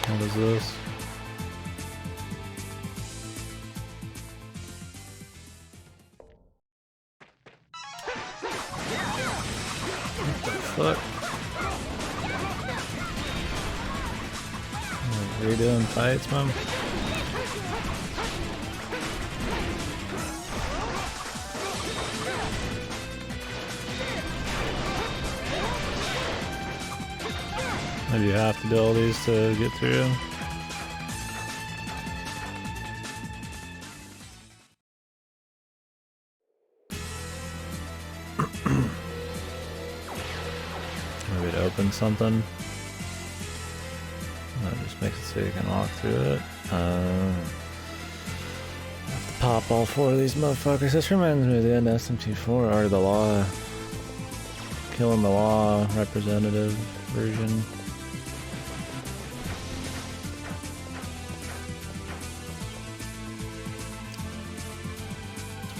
What is this? What the fuck? Redoing fights, man? Maybe you have to do all these to get through. Maybe to open something. That just makes it so you can walk through it. Have to pop all 4 of these motherfuckers. This reminds me of the end SMT4 or the law. Killing the law representative version.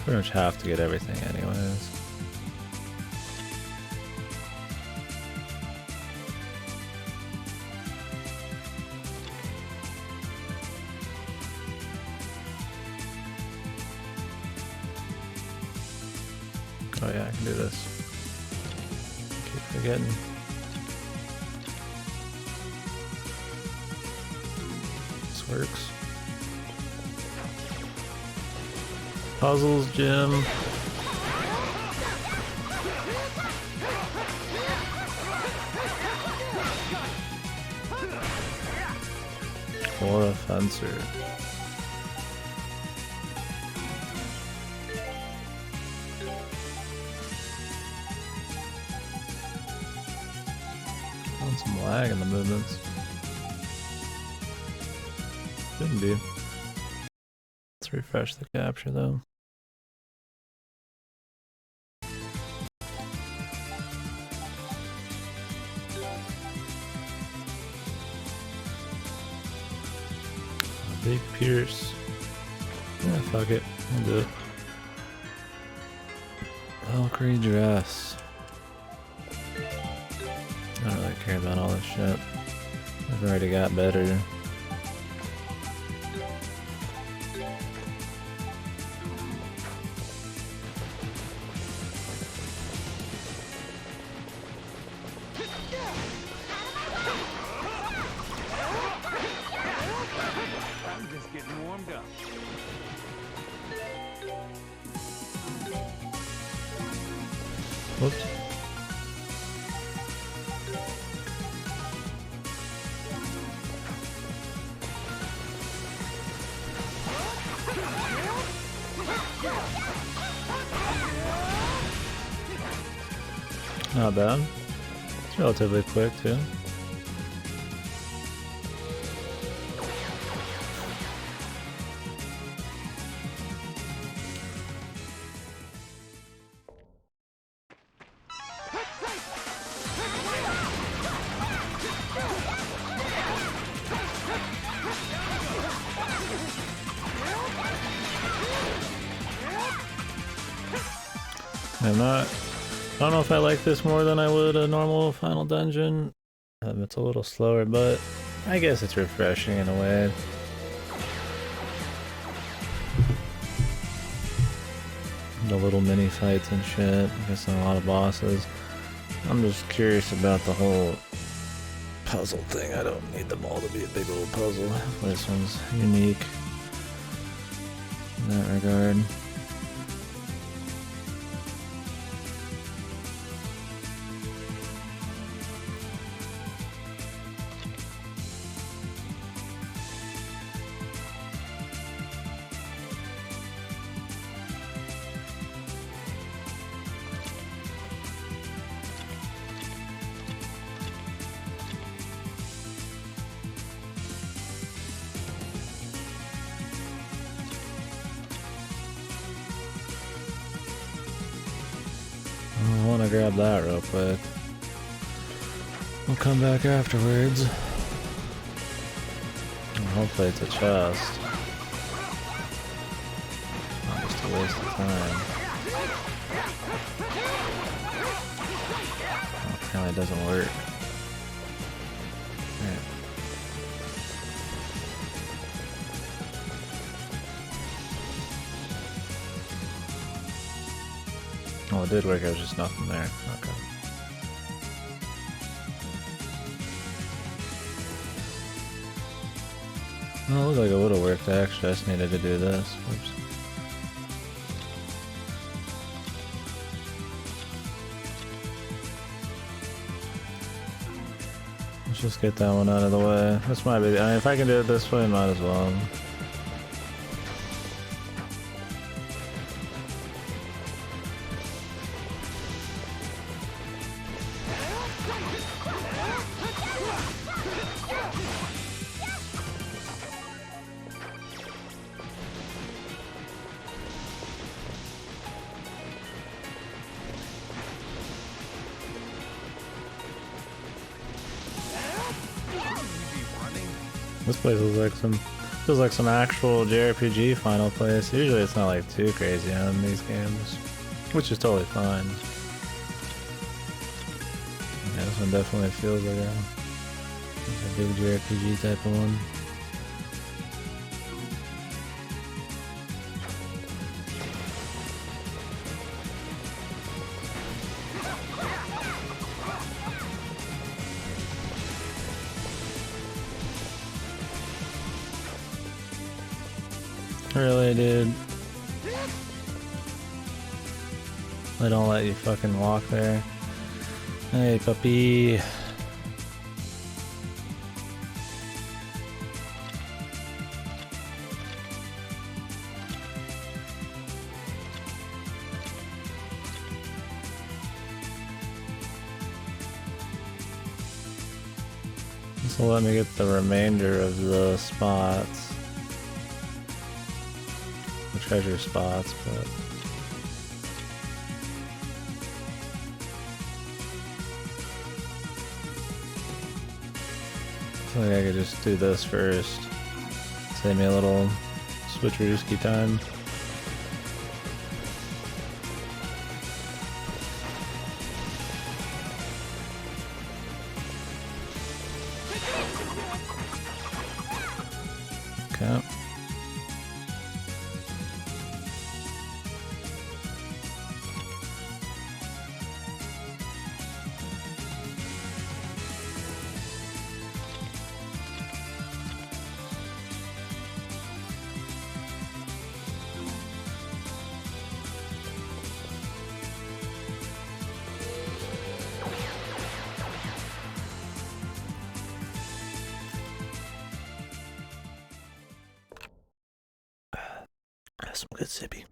Pretty much have to get everything anyways. Oh yeah, I can do this. Keep forgetting. This works. Puzzles, Jim. Or a fencer. Found some lag in the movements. Shouldn't be. Let's refresh the capture though. Big Pierce. Yeah, fuck it. I'll do it. Valkyrie dress. I don't really care about all this shit. I've already got better. Whoops. Not bad. It's relatively quick too. I don't know if I like this more than I would a normal final dungeon. It's a little slower, but I guess it's refreshing in a way. The little mini fights and shit, I guess a lot of bosses. I'm just curious about the whole puzzle thing. I don't need them all to be a big old puzzle. This one's unique in that regard. I want to grab that real quick. We'll come back afterwards. And hopefully it's a chest. Not just a waste of time. Oh, apparently it doesn't work. Alright. Oh, it did work, there was just nothing there. Okay. Oh, it looked like it would have worked actually, I just needed to do this. Oops. Let's just get that one out of the way. This might be, I mean, if I can do it this way, might as well. This place feels like some actual JRPG Final place. Usually it's not like too crazy on these games, which is totally fine. Yeah, this one definitely feels like a big JRPG type of one. Really, dude? They don't let you fucking walk there. Hey, puppy. This will let me get the remainder of the spots. Treasure spots, but I feel like I could just do this first. Save me a little switcherooski time. Okay. Some good sippy.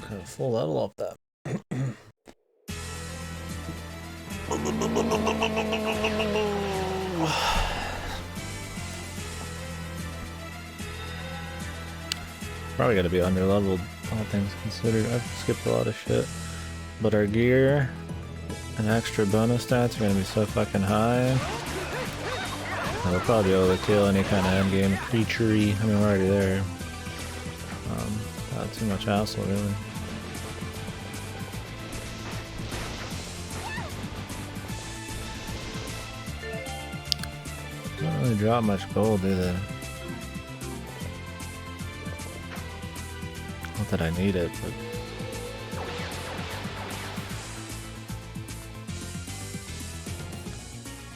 Okay, full level up that. Probably gotta be under leveled, all things considered. I've skipped a lot of shit. But our gear and extra bonus stats are gonna be so fucking high. We'll probably be able to kill any kind of endgame creature-y. I mean, we're already there. Not too much hassle, really. Don't really drop much gold, do they? Not that I need it, but...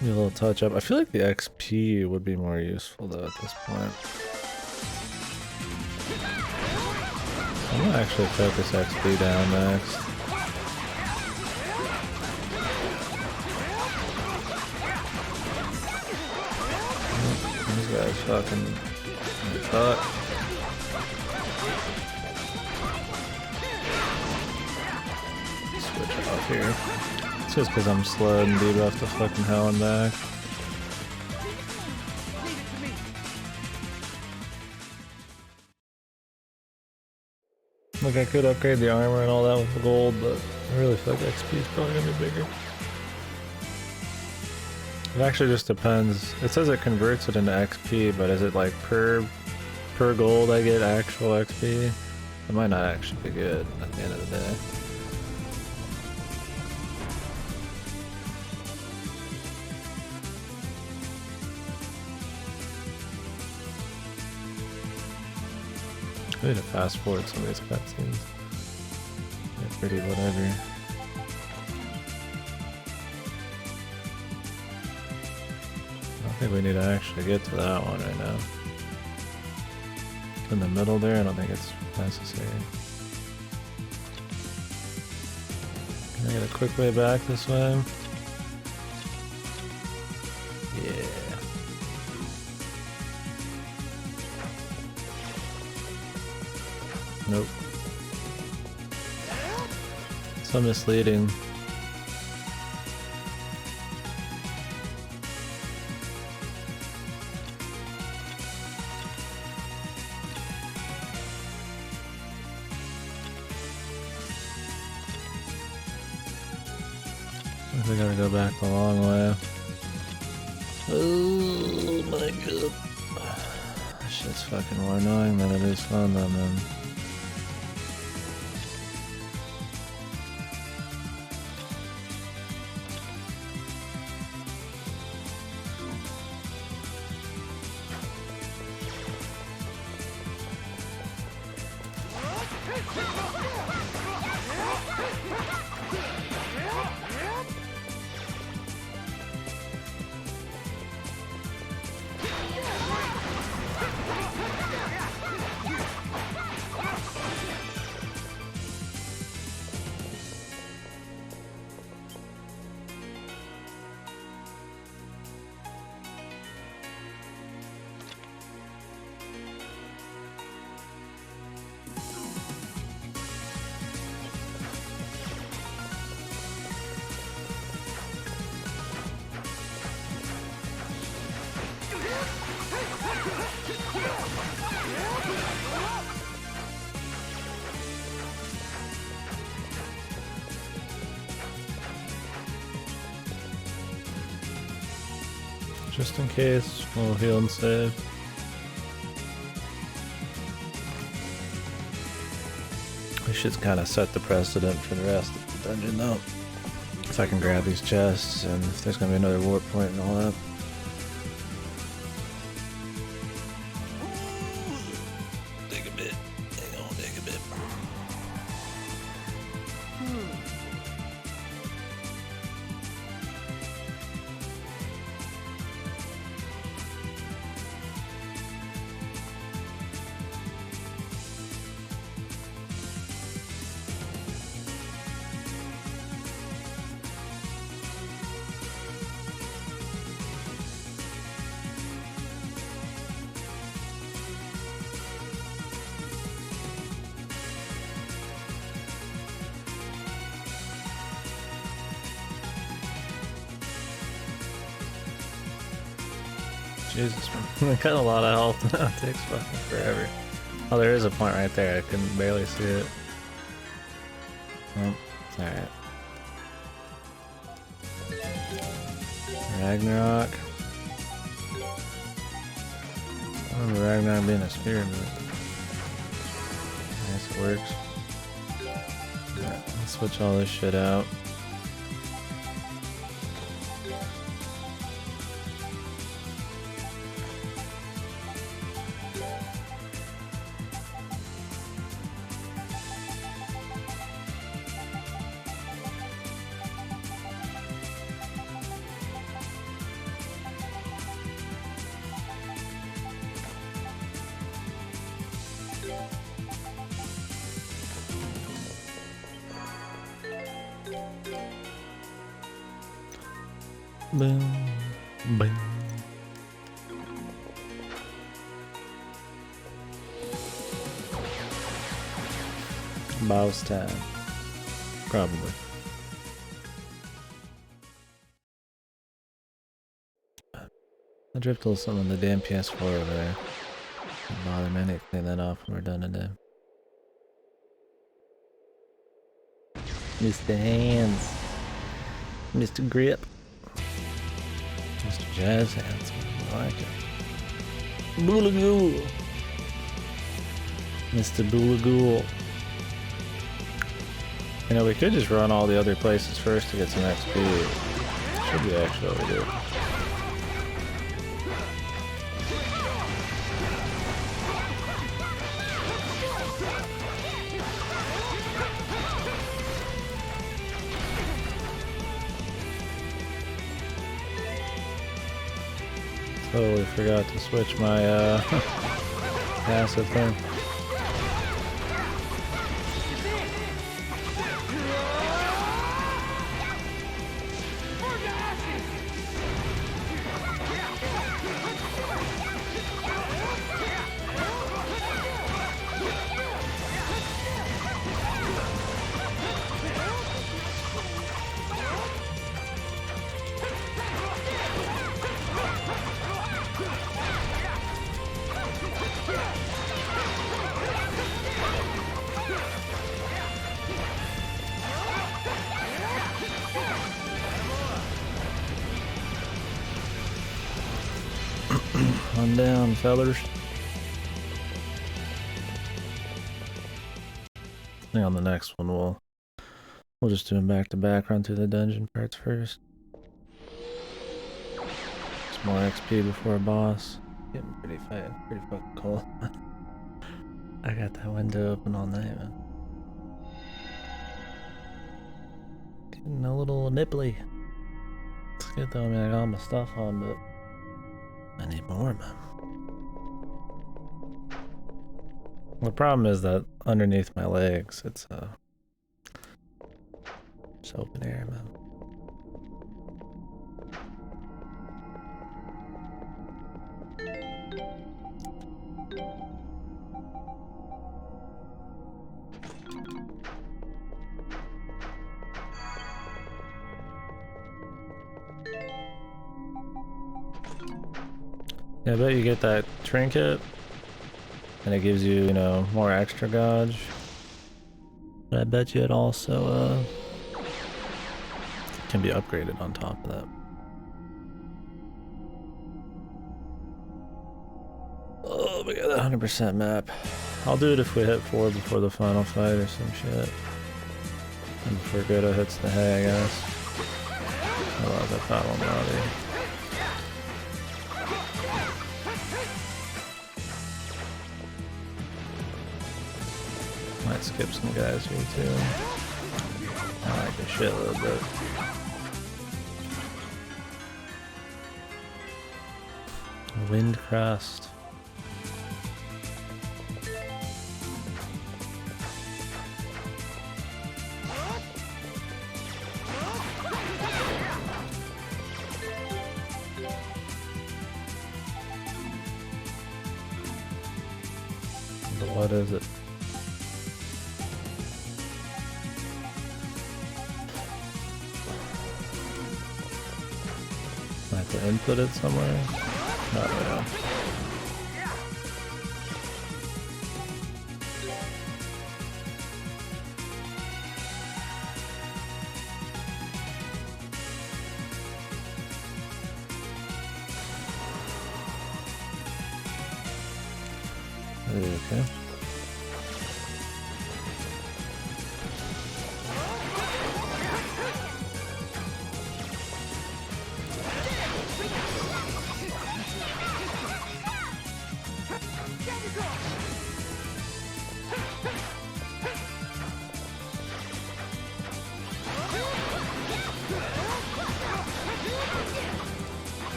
Maybe a little touch up. I feel like the XP would be more useful though at this point. I'm gonna actually focus XP down next. guys fucking fuck. Switch off here. It's just because I'm slowed and debuffed the fucking hell and back. Like I could upgrade the armor and all that with the gold, but I really feel like XP is probably gonna be bigger. It actually just depends. It says it converts it into XP, but is it like per gold I get actual XP? It might not actually be good at the end of the day. I need to fast forward some of these cutscenes. They're pretty whatever. I don't think we need to actually get to that one right now. In the middle there, I don't think it's necessary. Can I get a quick way back this way? Yeah. Nope. So misleading. We gotta go back the long way. Oh my god. This shit's fucking more annoying than it is fun though, man. Just in case, we'll heal and save. This should kind of set the precedent for the rest of the dungeon though. If I can grab these chests and if there's gonna be another warp point and all that. Dig a bit. Hang on, dig a bit. Jesus, man. I got a lot of health now. It takes fucking forever. Oh, there is a point right there. I can barely see it. Oh, alright. Ragnarok. I remember Ragnarok being a spear, but I guess it works. Alright, let's switch all this shit out. Boom, boom. Boss time. Probably. I dripped a little something on the damn PS4 over there. Don't bother me, I need to clean that off when we're done today. Mr. Hands. Mr. Grip. Mr. Jazz Hands. I like it. Boolagoo. Mr. Boolagoo. You know, we could just run all the other places first to get some XP. Should be actually what we do. Totally forgot to switch my passive thing. One down, fellers. I think on the next one we'll just do them back to back, run through the dungeon parts first. Some more XP before a boss. Getting pretty fucking cold. I got that window open all night, man. Getting a little nipply. It's good though, I mean I got all my stuff on, but I need more, man. The problem is that underneath my legs, it's open air, man. Yeah, I bet you get that trinket, and it gives you, you know, more extra dodge. But I bet you it also can be upgraded on top of that. Oh, we got that 100% map. I'll do it if we hit 4 before the final fight or some shit. And before Godo hits the hay, I guess. Otherwise I thought one already. Might skip some guys here too. I like the shit a little bit. Wind crust. But what is it? I have to input it somewhere? Not really. Okay.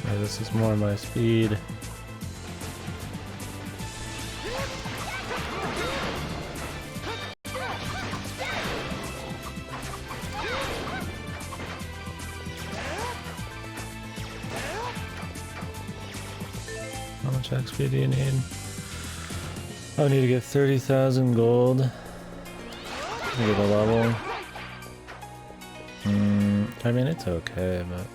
Yeah, this is more my speed. How much XP do you need? I need to get 30,000 gold to get a level. I mean, it's okay, but...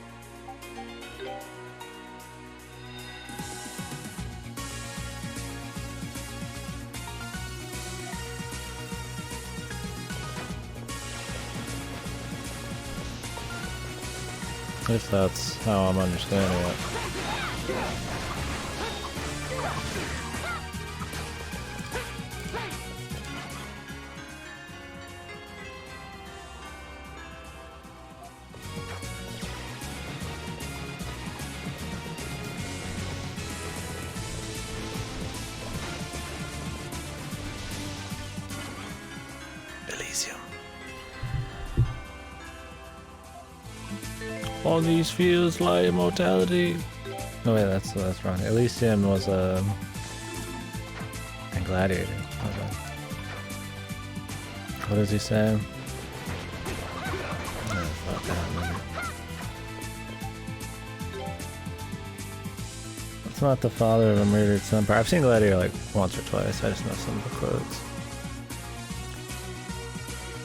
if that's how I'm understanding it. Elysium. All these fields lie immortality. No wait, that's wrong. Elysium was a gladiator. Okay. What does he say? Oh, fuck, I don't remember. It's not the father of a murdered son. I've seen Gladiator like once or twice. I just know some of the quotes.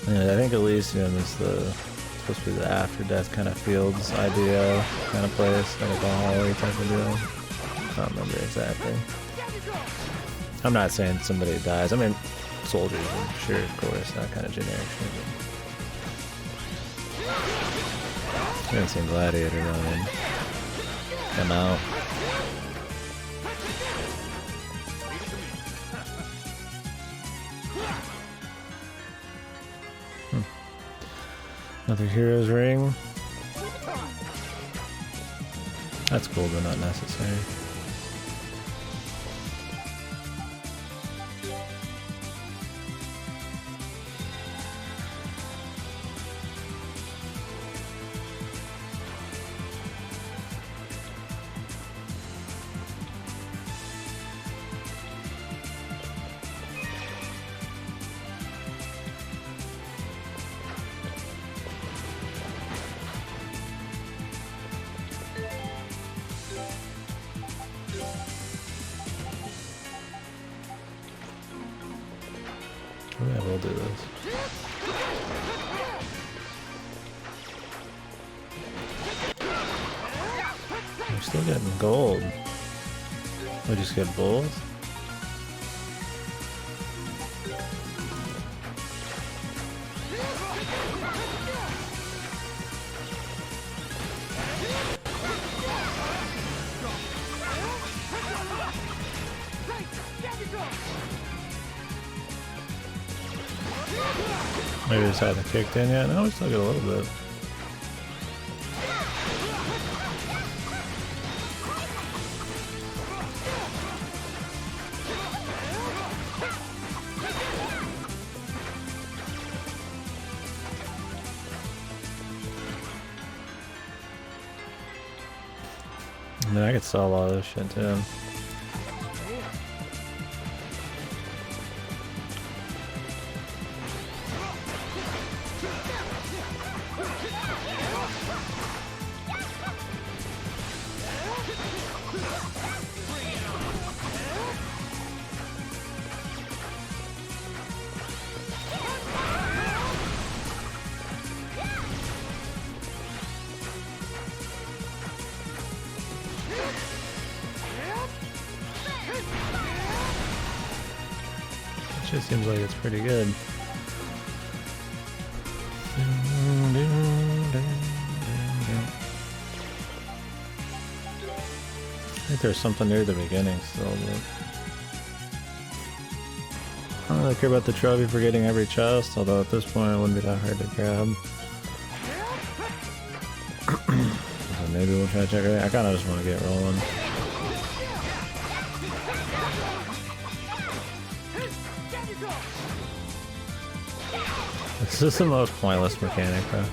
Anyway, I think Elysium is supposed to be the after-death kind of fields idea, kind of place, like a Valhalla type of deal. I don't remember exactly. I'm not saying somebody dies. I mean, soldiers, I'm sure, of course, that kind of generic shit. I haven't seen Gladiator though, man. Come out. Another hero's ring. That's cool, but not necessary. Yeah, we'll do this. We're still getting gold. We just get both? Maybe this hasn't kicked in yet. No, we still get a little bit. I mean, I could sell a lot of this shit too. It just seems like it's pretty good. I think there's something near the beginning still, but I don't really care about the trophy for getting every chest, although at this point it wouldn't be that hard to grab. So maybe we'll try to check it out. I kinda just want to get rolling. This is the most pointless mechanic, bro.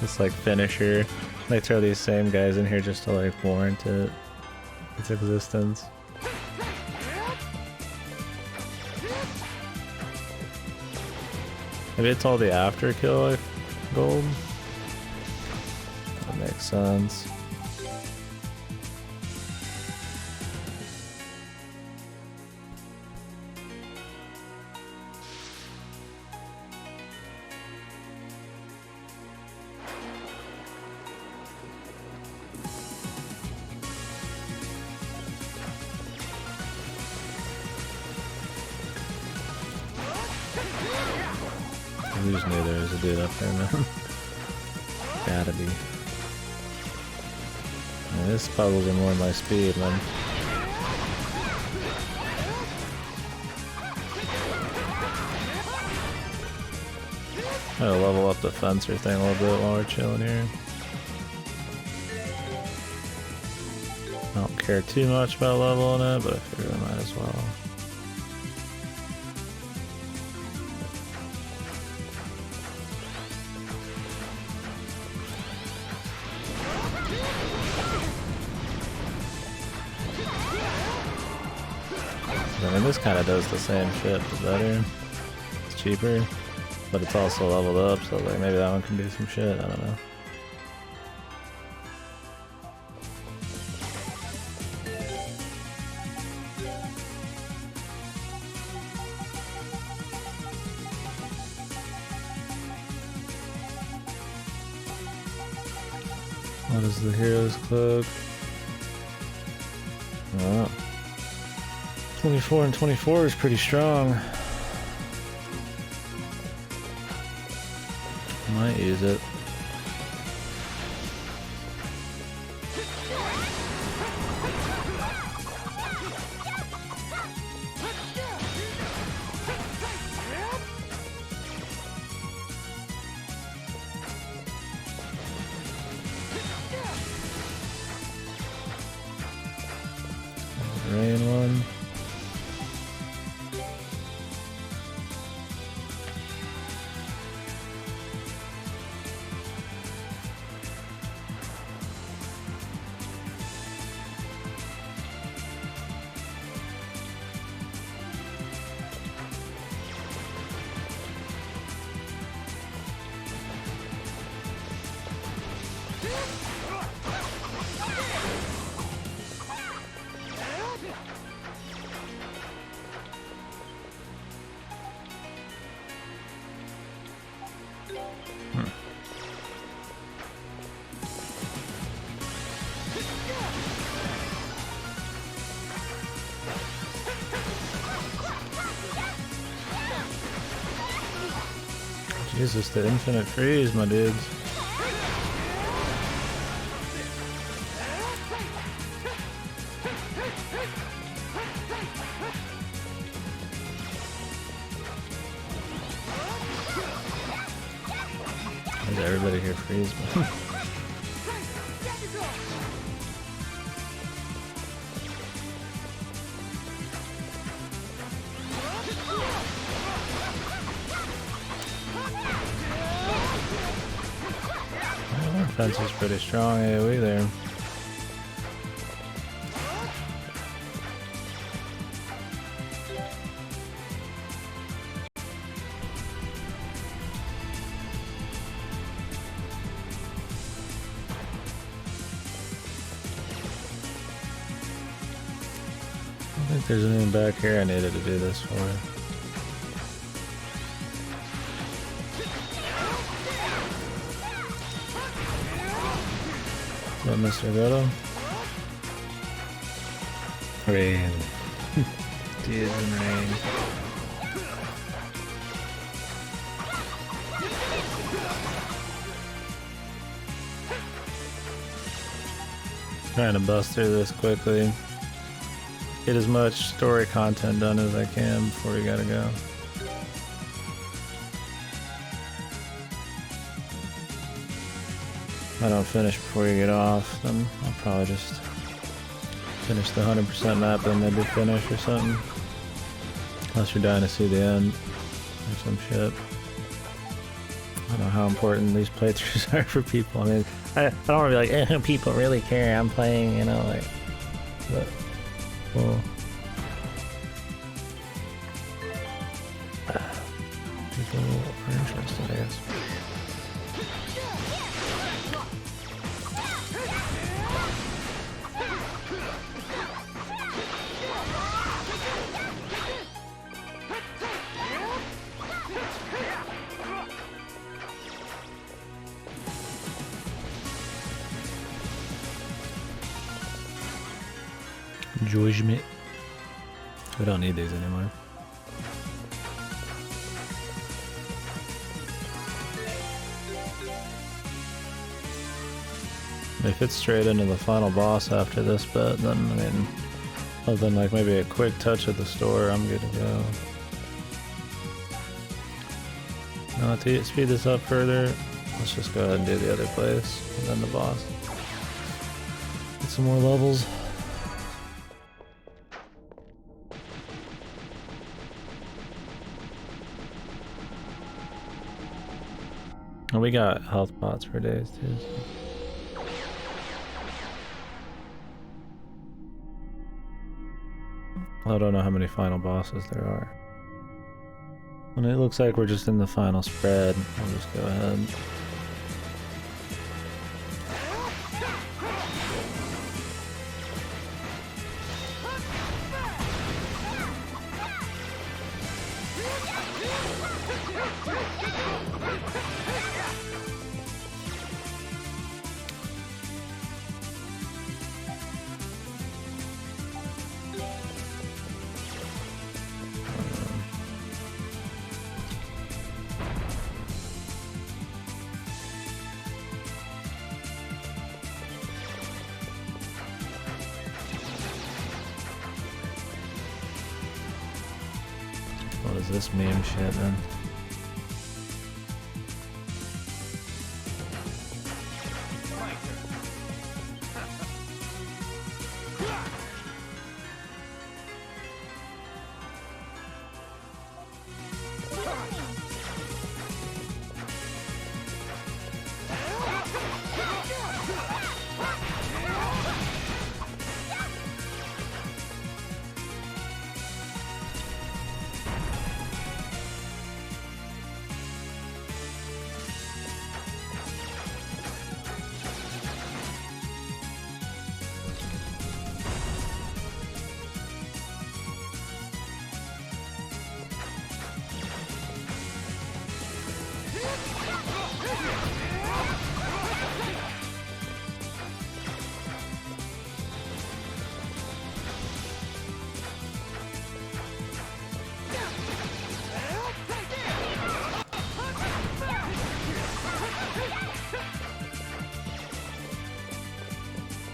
It's like finisher. They throw these same guys in here just to like warrant its existence. Maybe it's all the after kill like gold. That makes sense. We just knew there was a dude up there, man. Gotta be. Man, this puzzles are more my speed, man. Gotta level up the fencer thing a little bit while we're chilling here. I don't care too much about leveling it, but I figure I might as well. I mean, this kind of does the same shit, but better. It's cheaper, but it's also leveled up, so like maybe that one can do some shit, I don't know. What is the hero's cloak? Oh. 24 and 24 is pretty strong. Might use it. Rain one. Jesus, the infinite freeze, my dudes. Is everybody here freeze? Defense is pretty strong AoE there. I don't think there's anything back here I needed to do this for. What, Mr. Goto? Rain. Tears and rain. Trying to bust through this quickly. Get as much story content done as I can before we gotta go. If I don't finish before you get off, then I'll probably just finish the 100% map and maybe finish or something. Unless you're dying to see the end or some shit. I don't know how important these playthroughs are for people. I mean, I don't want to be like, people really care I'm playing, you know, like, but, well, people are interested, I guess. Judgment. We don't need these anymore. If it's straight into the final boss after this bit, then I mean, other than like maybe a quick touch at the store, I'm good to go. Now to speed this up further, let's just go ahead and do the other place, and then the boss. Get some more levels. And we got health pots for days too. So. I don't know how many final bosses there are. And it looks like we're just in the final spread. I'll just go ahead. What is this meme shit, then?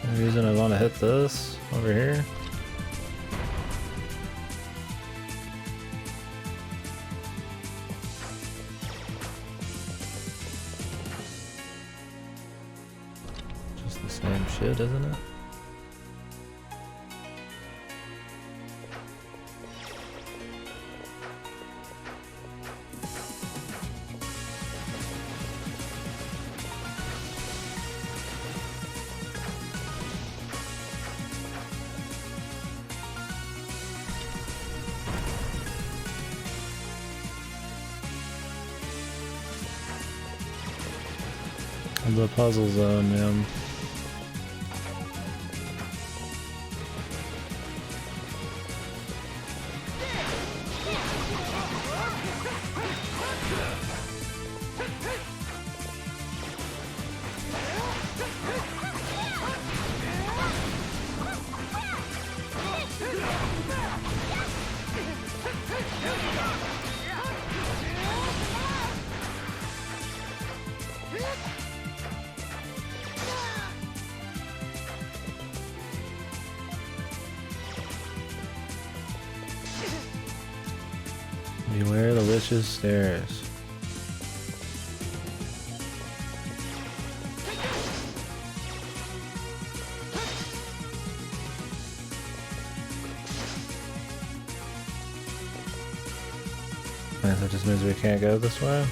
The reason I want to hit this over here. Just the same shit, isn't it? The puzzle zone, man. Beware the witch's stairs. That just means we can't go this way.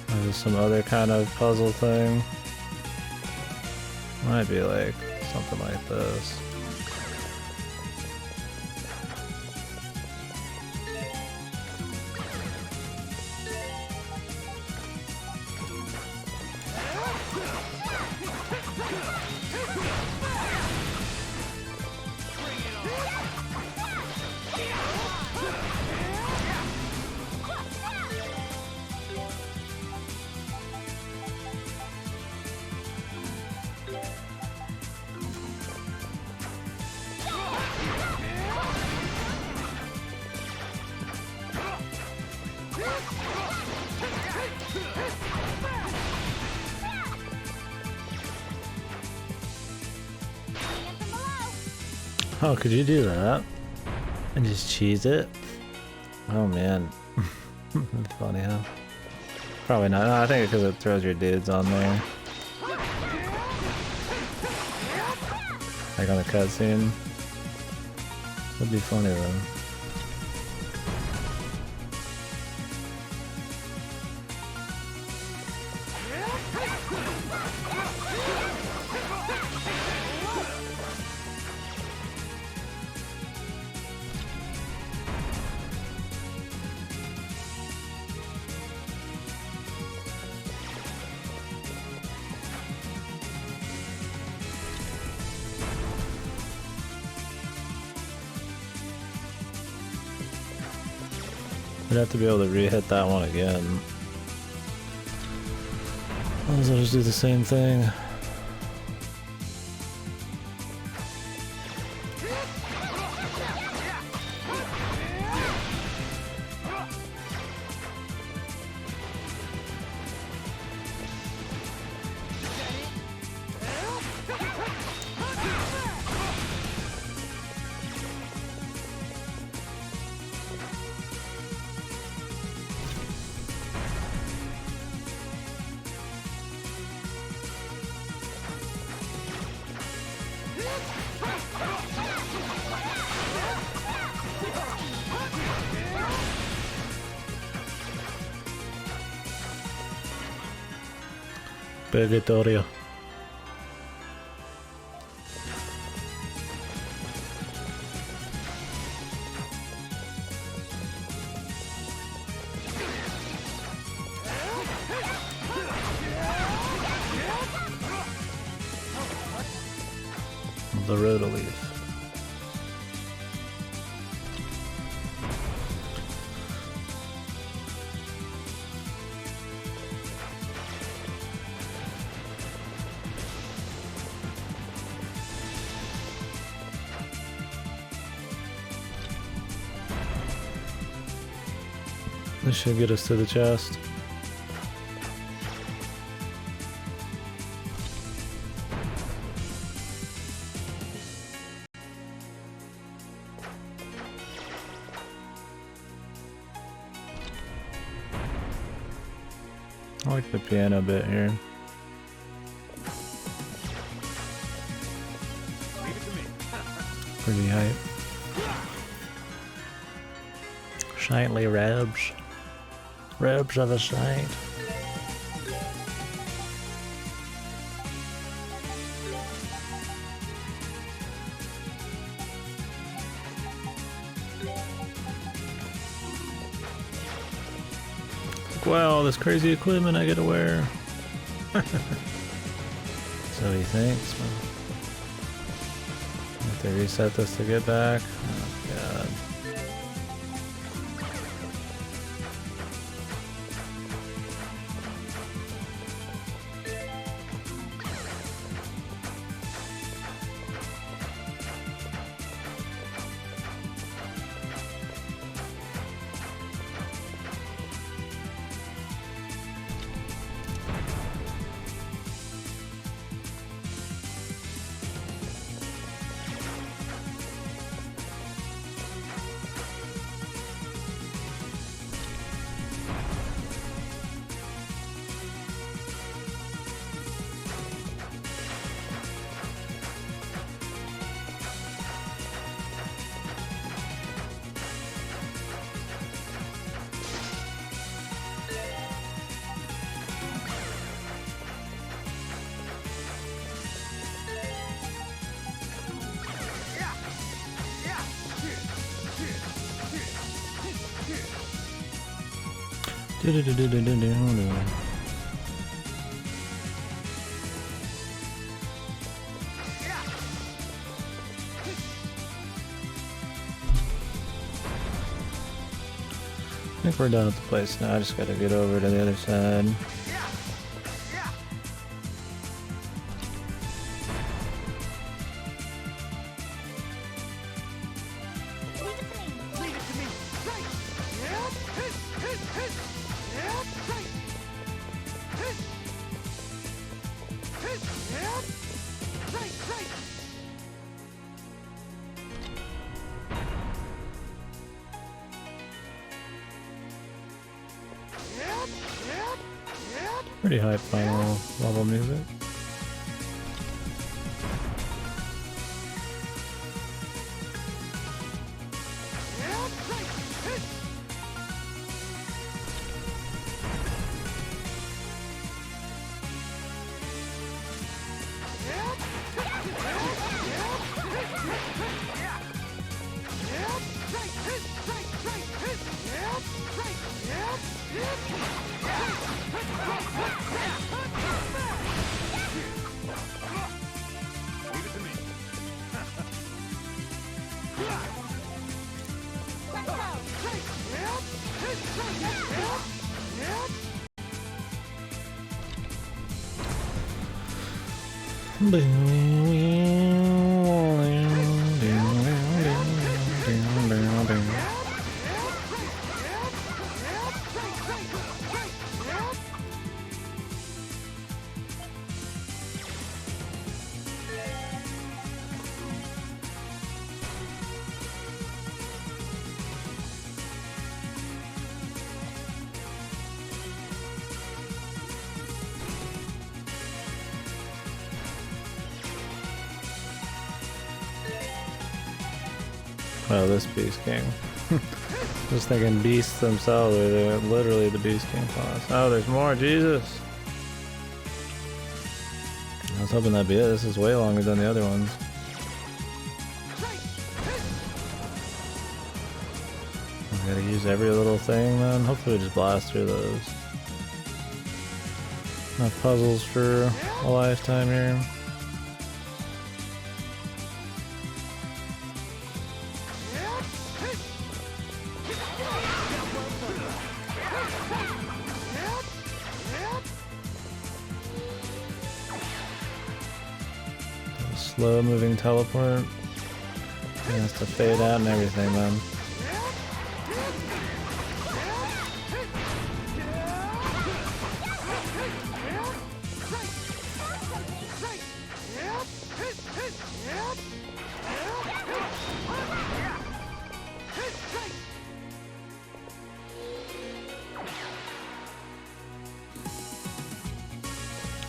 There's some other kind of puzzle thing. Might be like something like this. Oh, could you do that? And just cheese it? Oh man. That'd be funny, huh? Probably not. No, I think because it throws your dudes on there. Like on the cutscene. Would be funny though. We'd have to be able to re-hit that one again. Otherwise I'll just do the same thing. Purgatorio. The Rotolief. This should get us to the chest. I like the piano bit here. Pretty hype. Shiny robes. Robes of a saint. Wow, this crazy equipment I get to wear. So he thinks. Have to reset this to get back. Oh god. I think we're done at the place now. I just gotta get over to the other side. Leave it to me. Pretty hype final level music. Oh, this Beast King. Just thinking beasts themselves, they're literally the Beast King class. Oh, there's more, Jesus! I was hoping that'd be it. This is way longer than the other ones. I gotta use every little thing, man. Hopefully we just blast through those. Enough puzzles for a lifetime here. Slow moving teleport. It has to fade out and everything, man.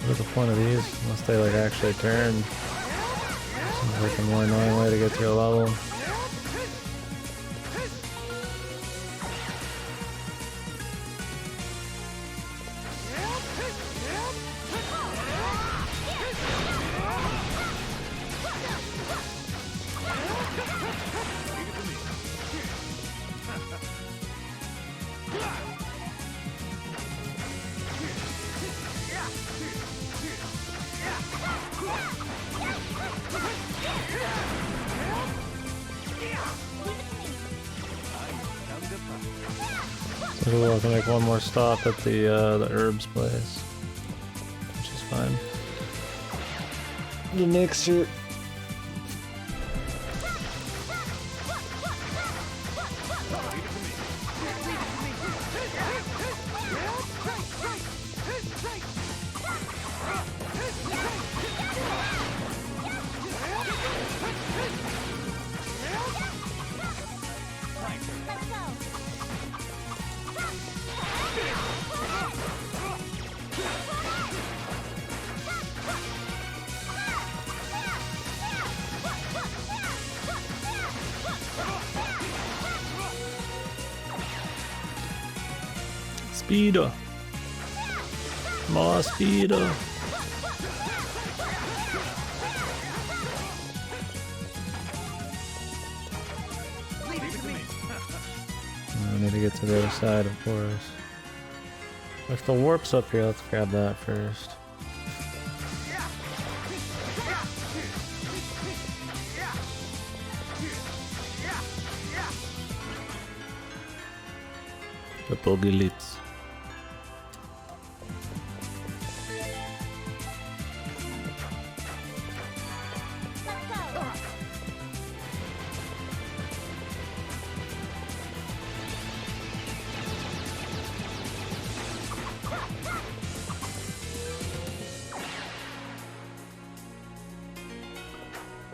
What's the point of these? Unless they like actually turn. Seems like a more annoying way to get to a level. So we'll have to make one more stop at the herbs place, which is fine. The mixer. Speeder. More speeder. I need to get to the other side, of course. If the warp's up here, let's grab that first. The Bogilits.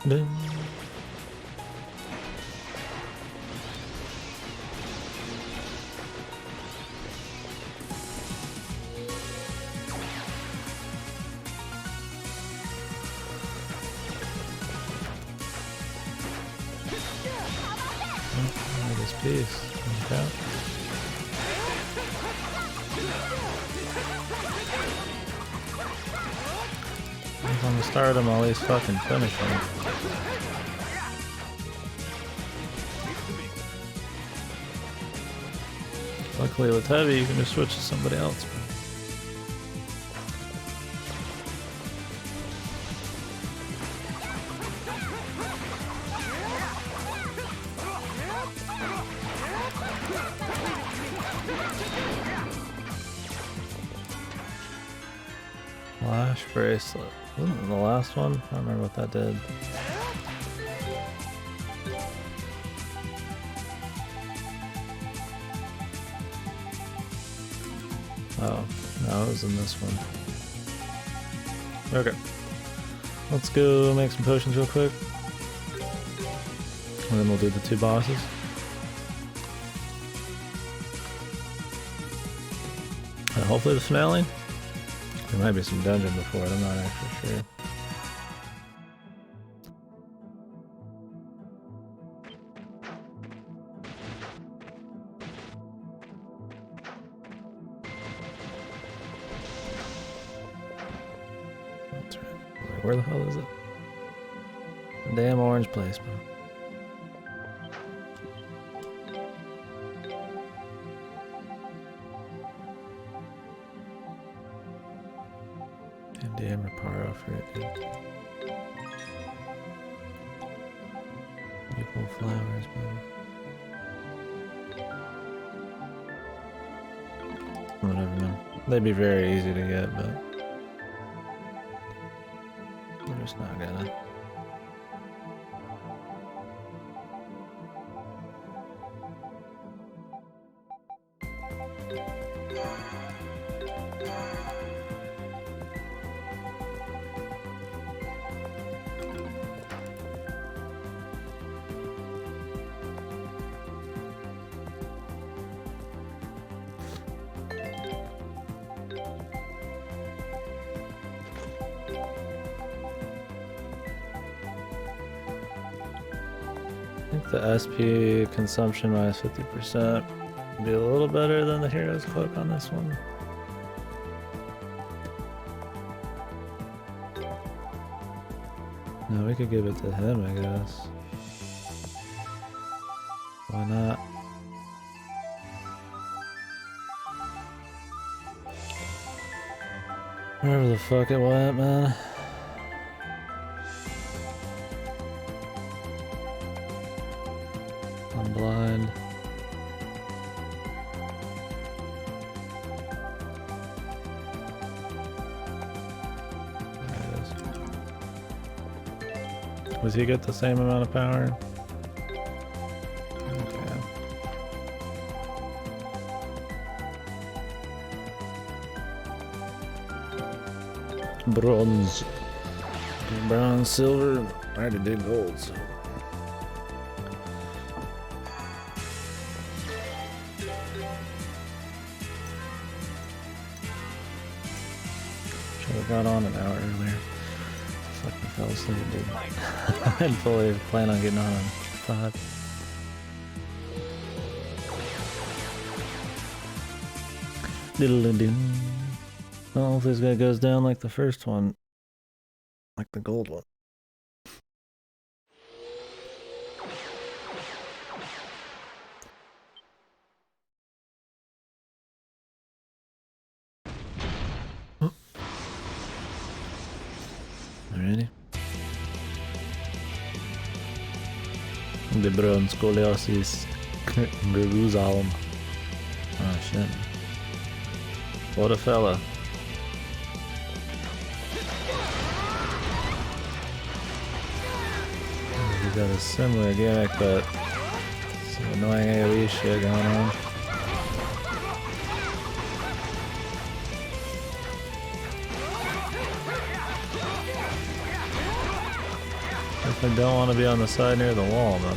Dun. Peace. Okay. If I'm gonna start him, I'll at least fucking finish him. Luckily with heavy, you can just switch to somebody else. Flash bracelet. Wasn't it the last one? I don't remember what that did. Oh, no, it was in this one. Okay. Let's go make some potions real quick. And then we'll do the 2 bosses. Hopefully the finale. There might be some dungeon before it, I'm not actually sure. That's right. Wait, where the hell is it? The damn orange place, man. Damn Reparo for it, dude. Beautiful flowers, man. Whatever, man. They'd be very easy to get, but I'm just not gonna. I think the SP consumption minus 50% would be a little better than the Hero's Cloak on this one. No, we could give it to him, I guess. Why not? Wherever the fuck it went, man. I'm blind. There it is. Does he get the same amount of power? Okay. Bronze. Bronze, silver. I already did gold, so. Should've got on an hour earlier. Fucking fell asleep, dude. I hadn't fully planned on getting on 5. Diddle-a-doo. Well, hopefully this guy goes down like the first one. Like the gold one. Alrighty. De Bruin Scoliosis Jerusalem. Oh shit. What a fella. He got a similar gimmick, but some annoying AoE shit going on. Definitely don't want to be on the side near the wall, then.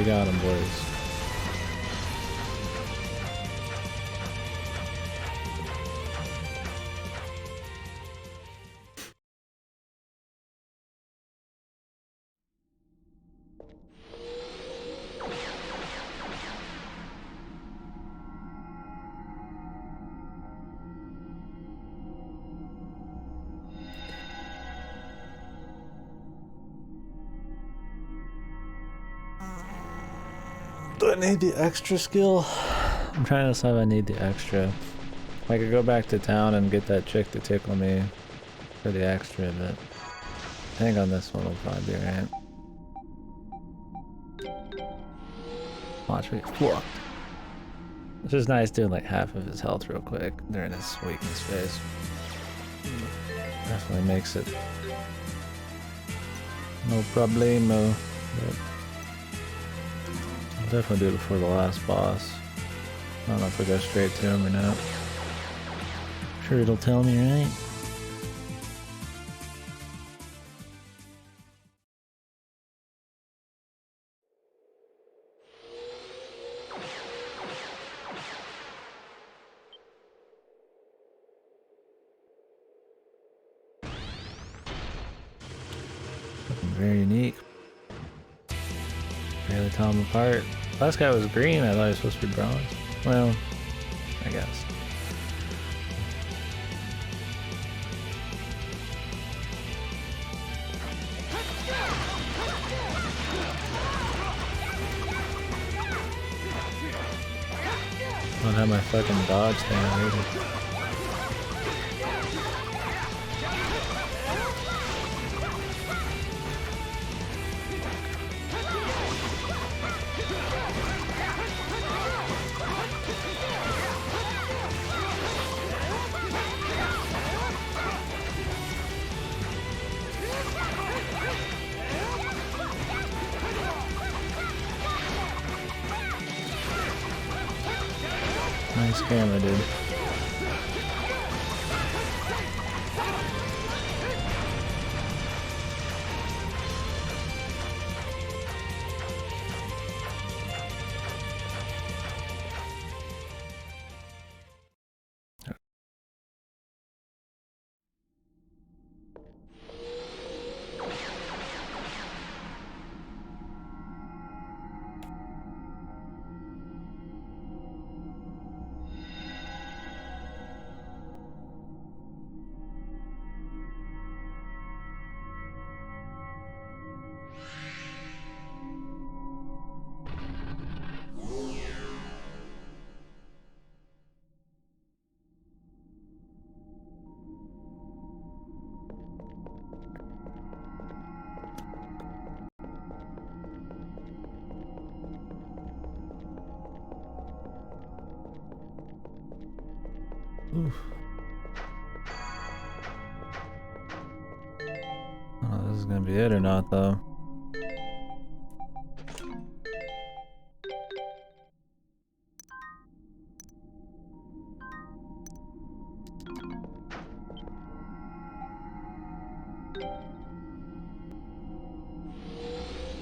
got him, boys. Do I need the extra skill? I'm trying to decide if I need the extra. I could go back to town and get that chick to tickle me for the extra, but I think on this one will probably be right. Watch me fuck. It's just nice doing like half of his health real quick during his weakness phase. Definitely makes it no problemo. I'll definitely do it before the last boss. I don't know if we go straight to him or not. Sure it'll tell me, right? Looking very unique. Barely tell them apart. Last guy was green, I thought he was supposed to be bronze. Well, I guess. I don't have my fucking dodge thing either. Nice camera, dude. Oof. I don't know if this is gonna be it or not, though.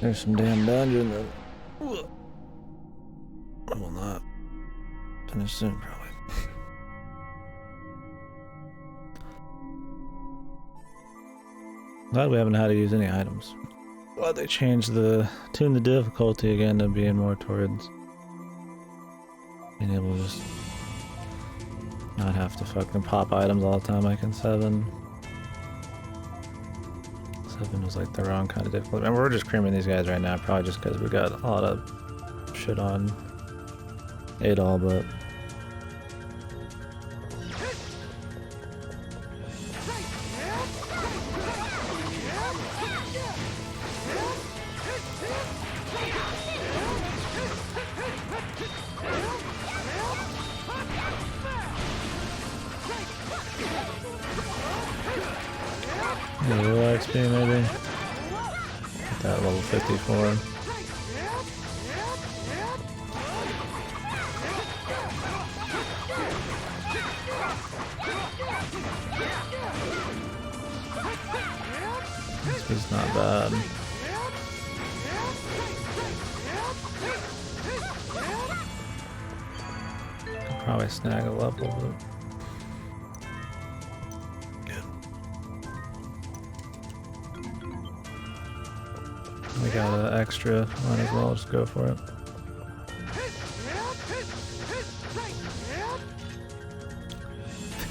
There's some damn dungeon that I will not finish soon, probably. Glad we haven't had to use any items. Glad they changed tuned the difficulty again to being more towards being able to just not have to fucking pop items all the time like in 7. 7 was like the wrong kind of difficulty. And we're just creaming these guys right now, probably just because we got a lot of shit on Adol, but a little XP maybe. Get that level 54. This is not bad. probably snag a level, but we got an extra, might as well just go for it.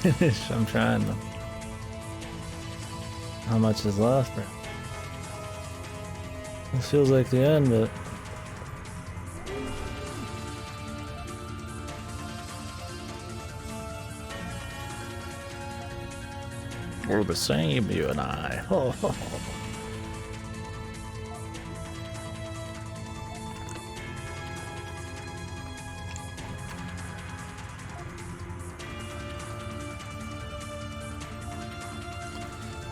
Finish, I'm trying to. How much is left? It feels like the end, but we're the same, you and I.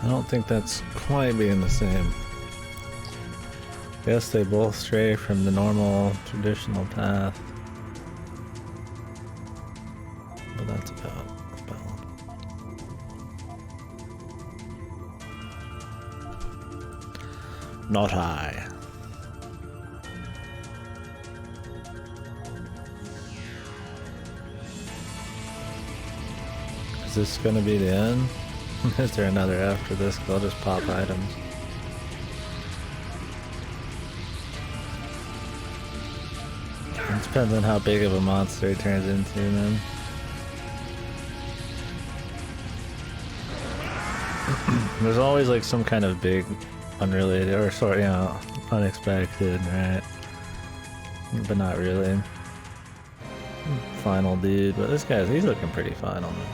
I don't think that's quite being the same. Guess they both stray from the normal, traditional path. But that's about not high. Is this gonna be the end? Is there another after this? I'll just pop items. It depends on how big of a monster he turns into, man. There's always like some kind of big, unrelated, or sort, you know, unexpected, right? But not really. Final dude, but this guy's, he's looking pretty final, man.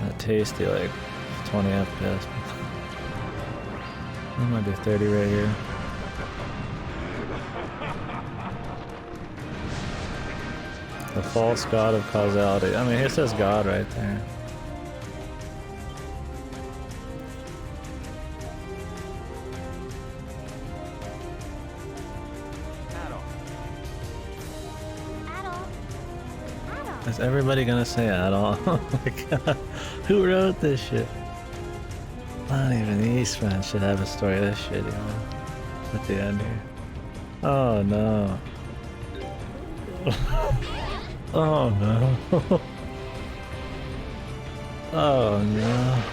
That tasty, like 20 FPS. That might be 30 right here. The false god of causality. I mean, it says God right there. Is everybody gonna say at all? Oh my god. Who wrote this shit? Not even the Eastman should have a story this shitty, man. At the end here. Oh no. Oh no. Oh no.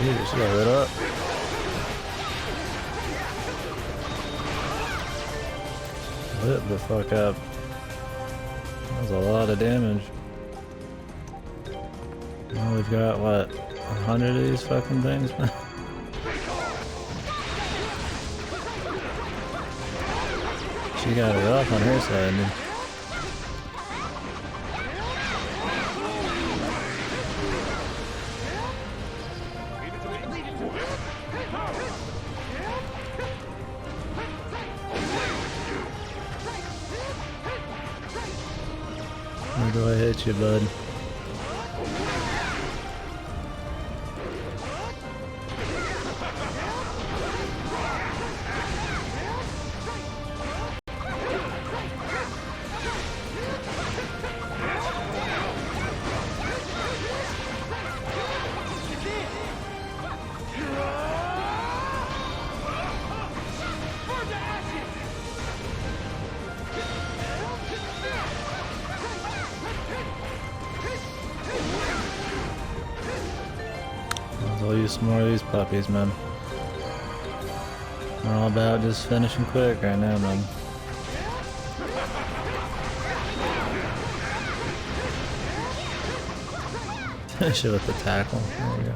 Jesus, she got lit up. Lit the fuck up. That was a lot of damage. Now we've got, what, 100 of these fucking things? She got it up on her side, dude. Where do I hit you, bud? I'll use some more of these puppies, man. We're all about just finishing quick right now, man. Finish it with the tackle. There we go.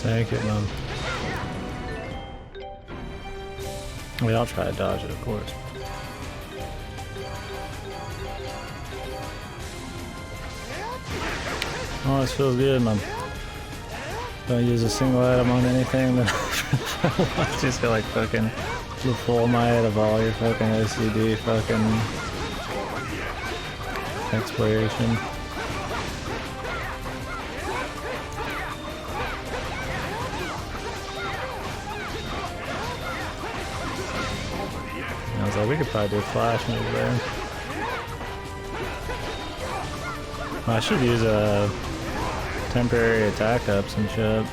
Thank you, Mom. I'll try to dodge it, of course. Oh, this feels good, Mom. Don't use a single item on anything that I just feel like fucking the full might of all your fucking OCD fucking exploration. I was like, we could probably do a flash move there. Well, I should use a temporary attack ups and shit.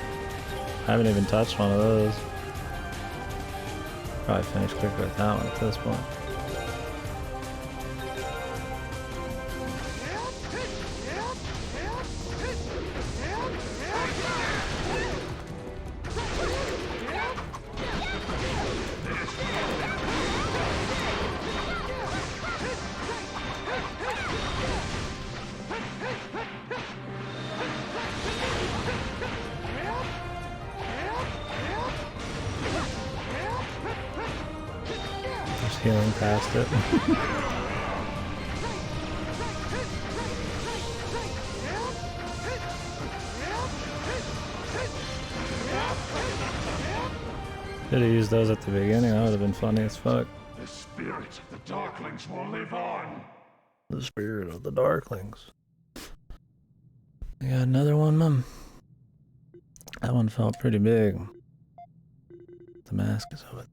I haven't even touched one of those. Probably finish quicker with that one at this point. Healing past it. Should have used those at the beginning, that would have been funny as fuck. The spirit of the Darklings will live on. The spirit of the Darklings. We got another one, Mum. That one felt pretty big. The mask is of it.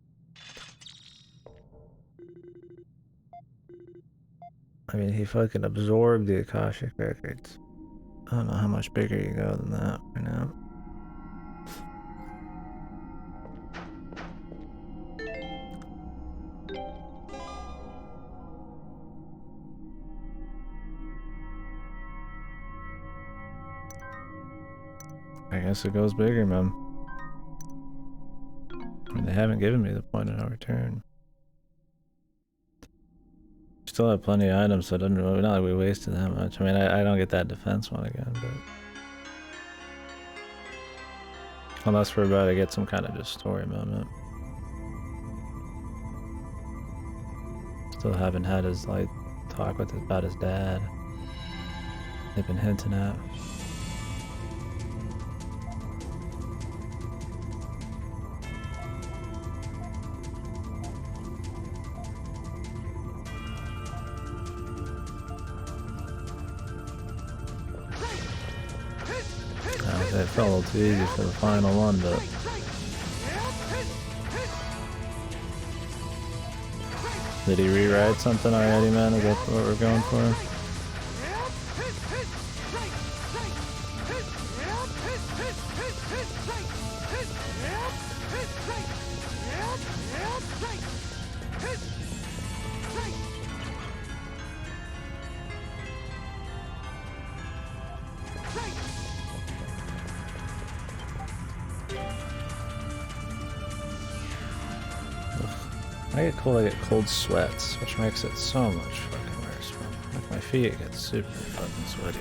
I mean, he fucking absorbed the Akashic Records. I don't know how much bigger you go than that right now. I guess it goes bigger, Mom. I mean, they haven't given me the point of no return. Still have plenty of items, so it doesn't really, not like we wasted that much. I mean, I don't get that defense one again, but unless we're about to get some kind of just story moment. Still haven't had his like talk with about his dad. They've been hinting at. It felt a little too easy for the final one, but did he rewrite something already, man? Is that what we're going for? I get cold sweats, which makes it so much fucking worse. Like my feet get super fucking sweaty,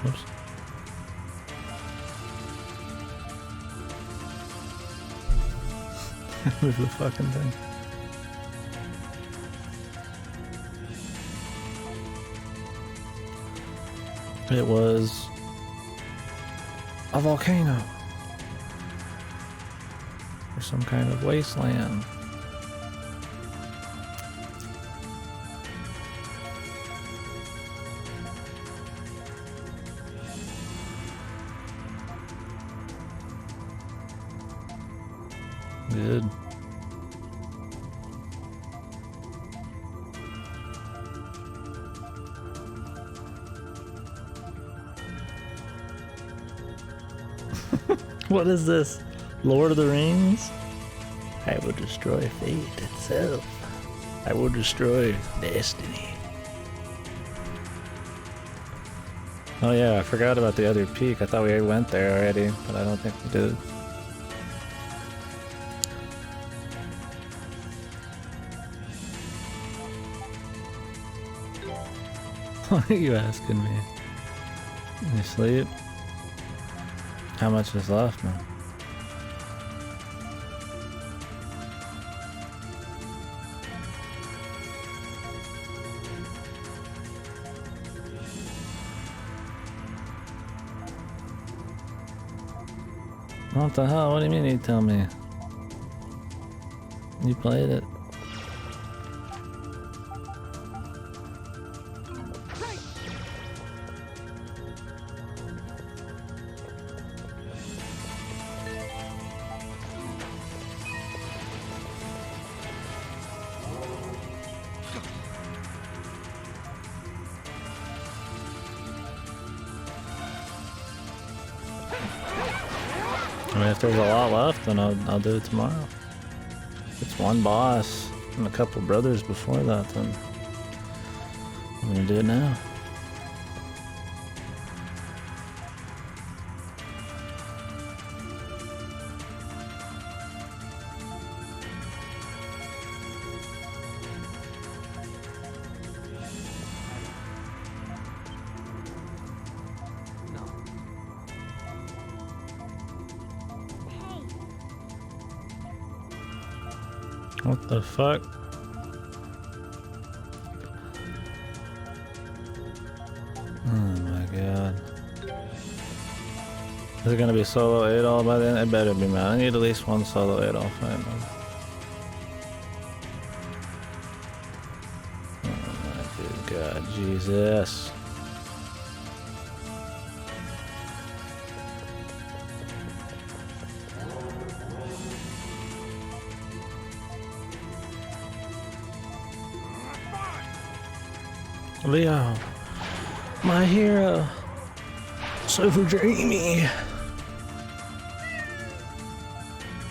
Oops. Move the fucking thing. It was a volcano or some kind of wasteland. Good. What is this? Lord of the Rings? I will destroy fate itself. I will destroy destiny. Oh yeah, I forgot about the other peak. I thought we went there already, but I don't think we did. What are you asking me? You sleep? How much is left, man? What the hell? What do you mean you tell me? You played it. I mean, if there's a lot left, then I'll do it tomorrow. If it's one boss and a couple brothers before that, then I'm gonna do it now. What the fuck? Oh my god. Is it gonna be solo 8-all by then? It better be, man. I need at least one solo 8-all fight, man. Oh my good god, Jesus. Leo, my hero, so dreamy.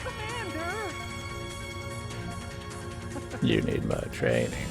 Commander! You need more training.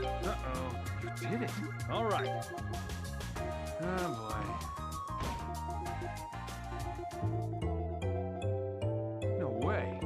Uh-oh, you did it. All right. Oh, boy. No way.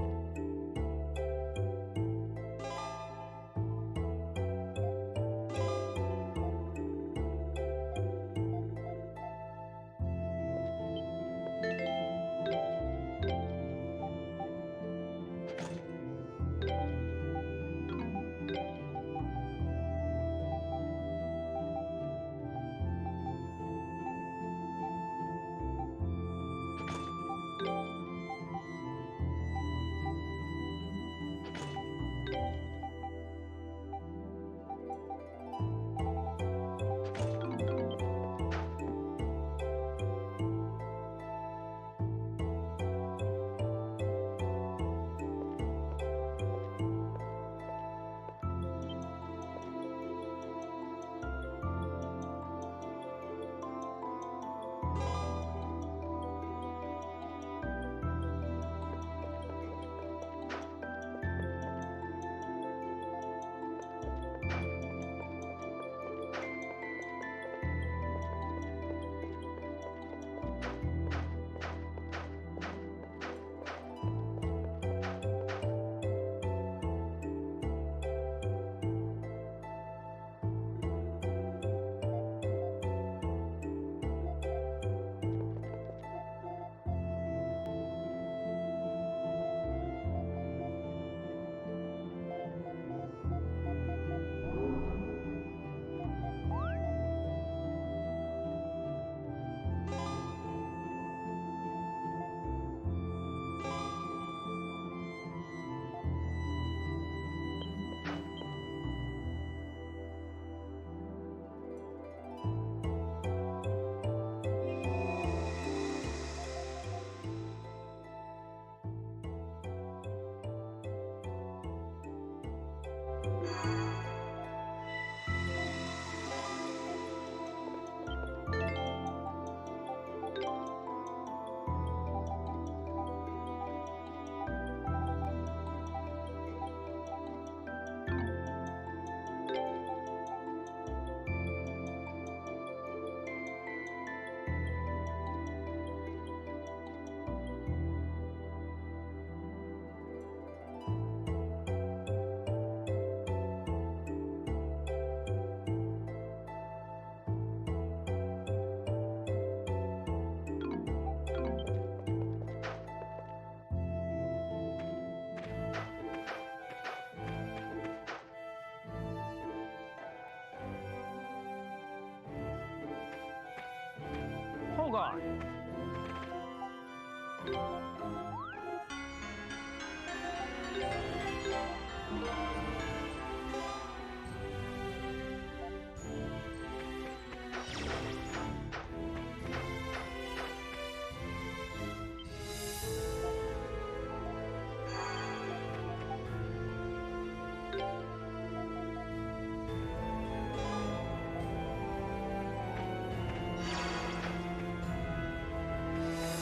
Hold on.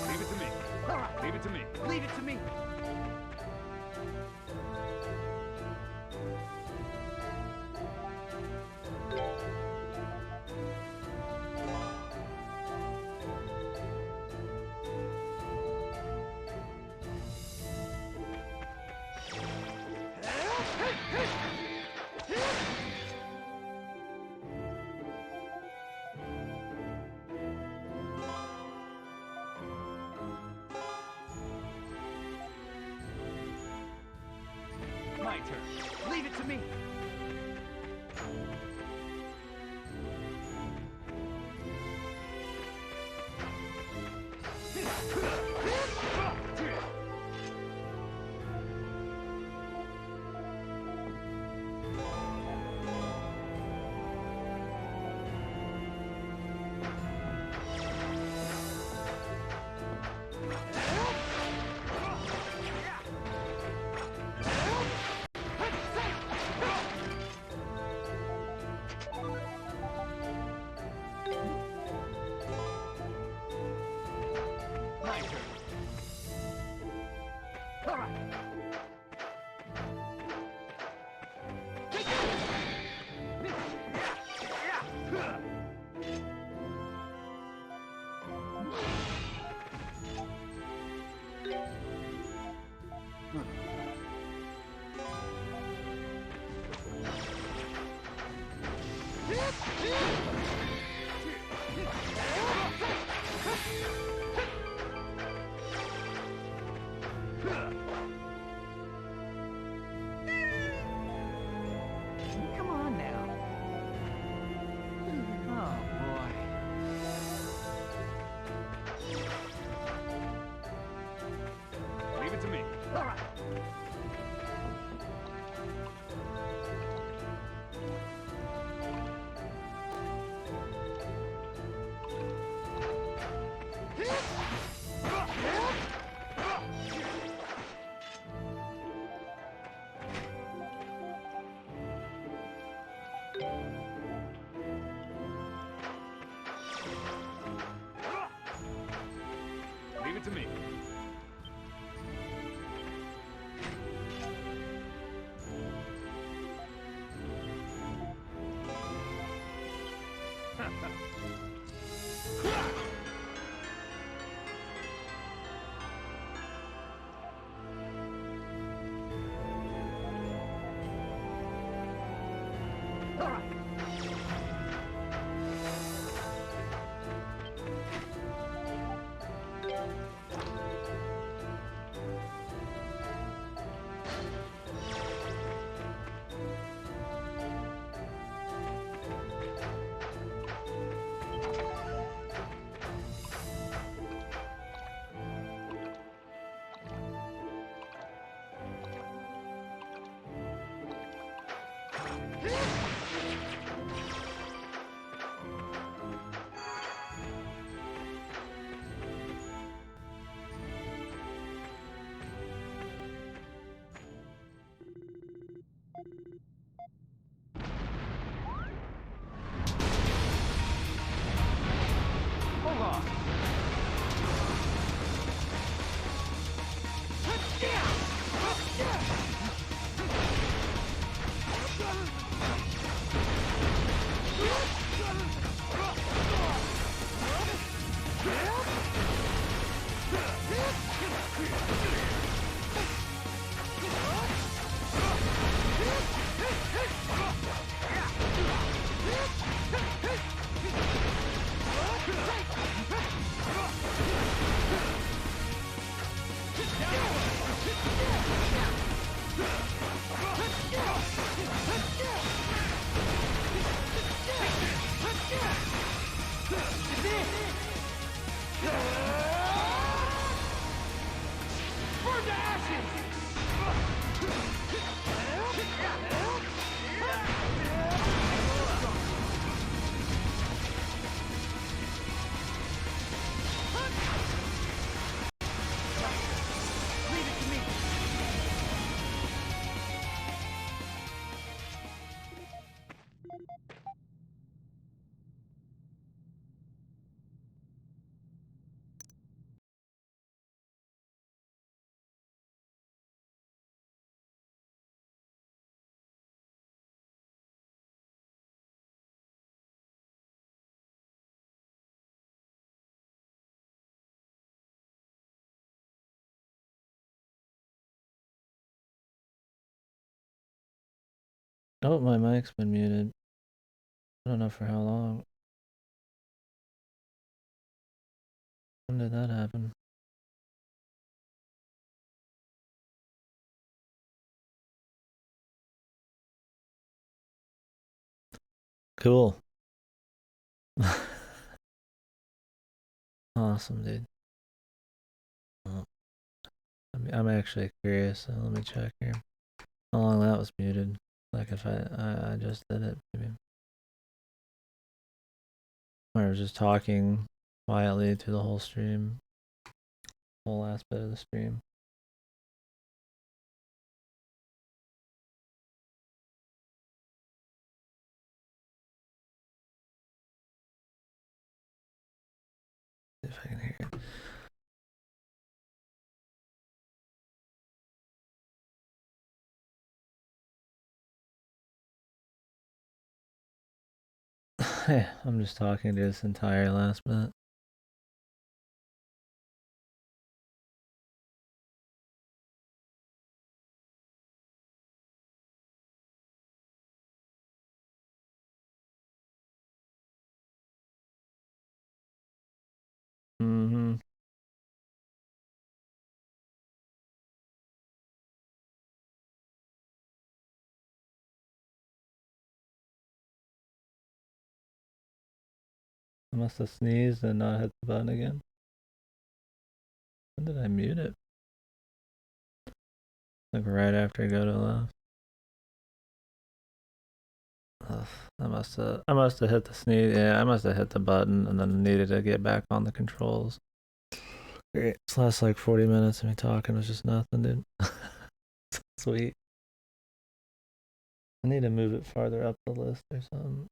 Leave it to me. All right. Leave it to me. Leave it to me. My turn. Leave it to me. My turn. All right. Come on now. Oh, boy. Leave it to me. All right. Leave it to me. All right. Hold on. Yeah! やった This is it! やった This is it! やった This is it! やった This is it! Oh, my mic's been muted. I don't know for how long. When did that happen? Cool. Awesome, dude. Oh, I'm actually curious, so let me check here. How long that was muted. Like if I just did it, maybe. Or I was just talking quietly through the whole stream. Whole last bit of the stream. See if I can hear it. Hey, I'm just talking to this entire last bit. Mm-hmm. I must have sneezed and not hit the button again. When did I mute it? Like right after I go to left. Ugh, I must have hit the sneeze. Yeah, I must have hit the button and then needed to get back on the controls. Great. This last like 40 minutes of me talking was just nothing, dude. Sweet. I need to move it farther up the list or something.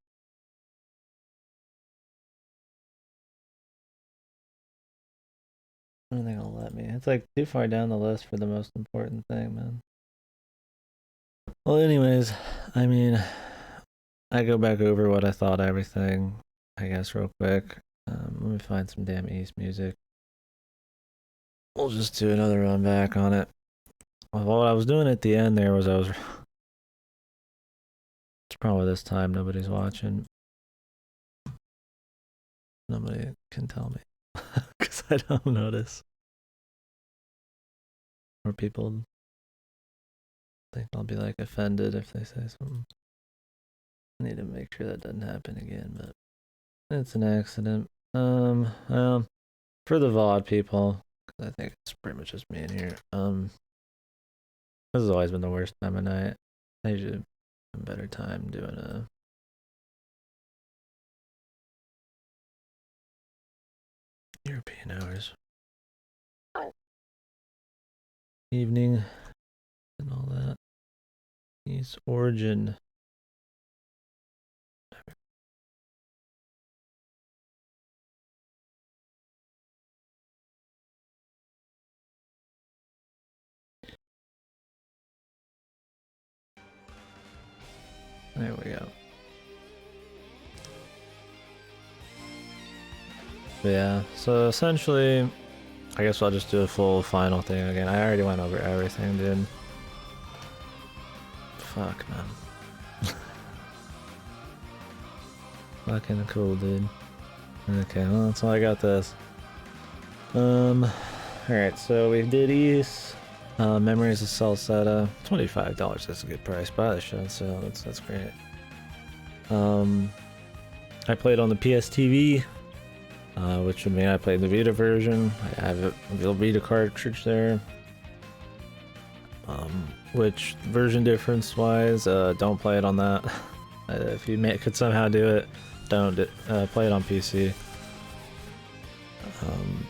I don't think it'll let me. It's like too far down the list for the most important thing, man. Well, anyways, I mean, I go back over what I thought of everything, I guess, real quick. Let me find some damn East music. We'll just do another run back on it. Well, what I was doing at the end there was it's probably this time nobody's watching. Nobody can tell me because I don't notice. Or people think I'll be like offended if they say something. I need to make sure that doesn't happen again, but it's an accident. Well, for the VOD people, I think it's pretty much just me in here. This has always been the worst time of night. I usually have a better time doing European hours. Evening and all that. East origin. There we go. But yeah, so essentially, I guess I'll just do a full final thing again. I already went over everything, dude. Fuck, man. Fucking cool, dude. Okay, well, that's all I got this. Alright, so we did East. Memories of Celcetta. $25, that's a good price. Buy the show, so that's great. I played on the PSTV, which would mean I played the Vita version. I have the Vita cartridge there. Which version difference wise, don't play it on that. If you could somehow do it, don't play it on PC.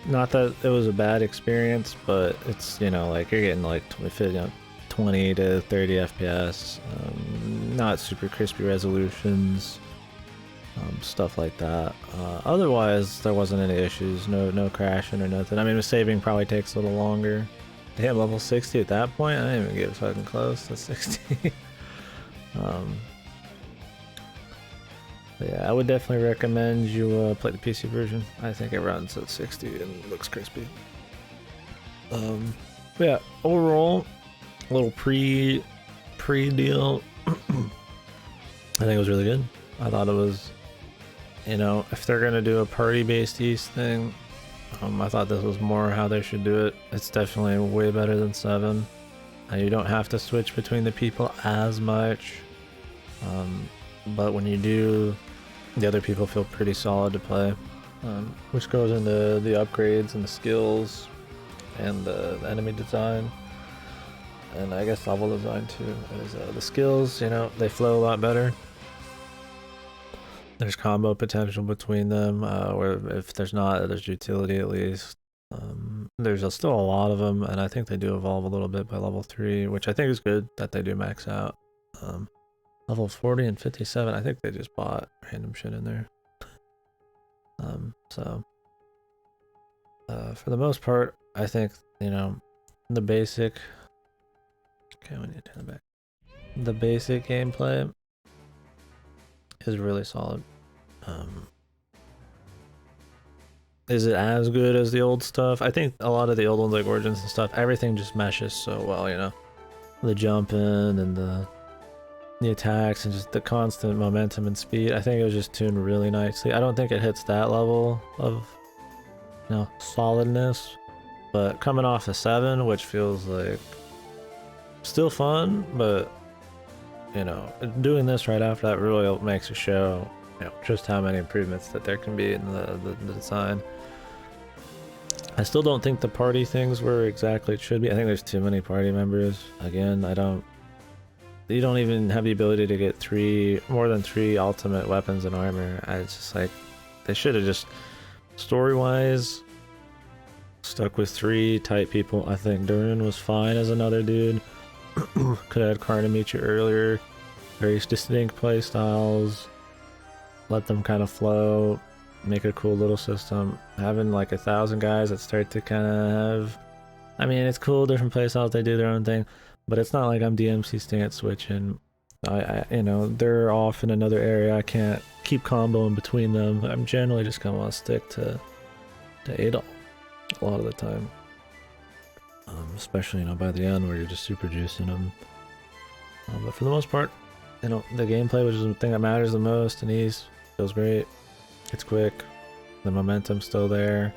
Not that it was a bad experience, but it's, you know, like you're getting like 20 to 30 FPS, not super crispy resolutions, stuff like that. Otherwise, there wasn't any issues, no crashing or nothing. I mean, the saving probably takes a little longer. To hit level 60 at that point, I didn't even get fucking close to 60. Yeah, I would definitely recommend you play the PC version. I think it runs at 60 and looks crispy. Yeah, overall, a little pre-deal. I think it was really good. I thought it was, you know, if they're gonna do a party-based East thing, I thought this was more how they should do it. It's definitely way better than 7. You don't have to switch between the people as much, but when you do, the other people feel pretty solid to play, which goes into the upgrades and the skills and the enemy design, and I guess level design too. Is the skills, you know, they flow a lot better. There's combo potential between them, where if there's not, there's utility at least. There's still a lot of them, and I think they do evolve a little bit by level 3, which I think is good that they do max out. Level 40 and 57, I think they just bought random shit in there. For the most part, I think, you know, the basic... Okay, we need to turn it back. The basic gameplay is really solid. Is it as good as the old stuff? I think a lot of the old ones, like Origins and stuff, everything just meshes so well, you know? The jumping and the attacks and just the constant momentum and speed. I think it was just tuned really nicely. I don't think it hits that level of, you know, solidness, but coming off a 7, which feels like still fun, but, you know, doing this right after that really makes a show, you know, just how many improvements that there can be in the design. I still don't think the party things were exactly it should be. I think there's too many party members. Again, you don't even have the ability to get more than 3 ultimate weapons and armor. It's just like, they should have just, story-wise, stuck with 3 type people. I think Durin was fine as another dude. Could have had Karna meet you earlier. Very distinct play styles. Let them kind of flow. Make a cool little system. Having like 1,000 guys that start to kind of have... I mean, it's cool, different play styles, they do their own thing. But it's not like I'm DMC stance switching. You know, they're off in another area. I can't keep comboing between them. I'm generally just gonna want to stick to Adol a lot of the time. Especially, you know, by the end where you're just super juicing them. But for the most part, you know, the gameplay, which is the thing that matters the most, and East feels great. It's quick. The momentum's still there.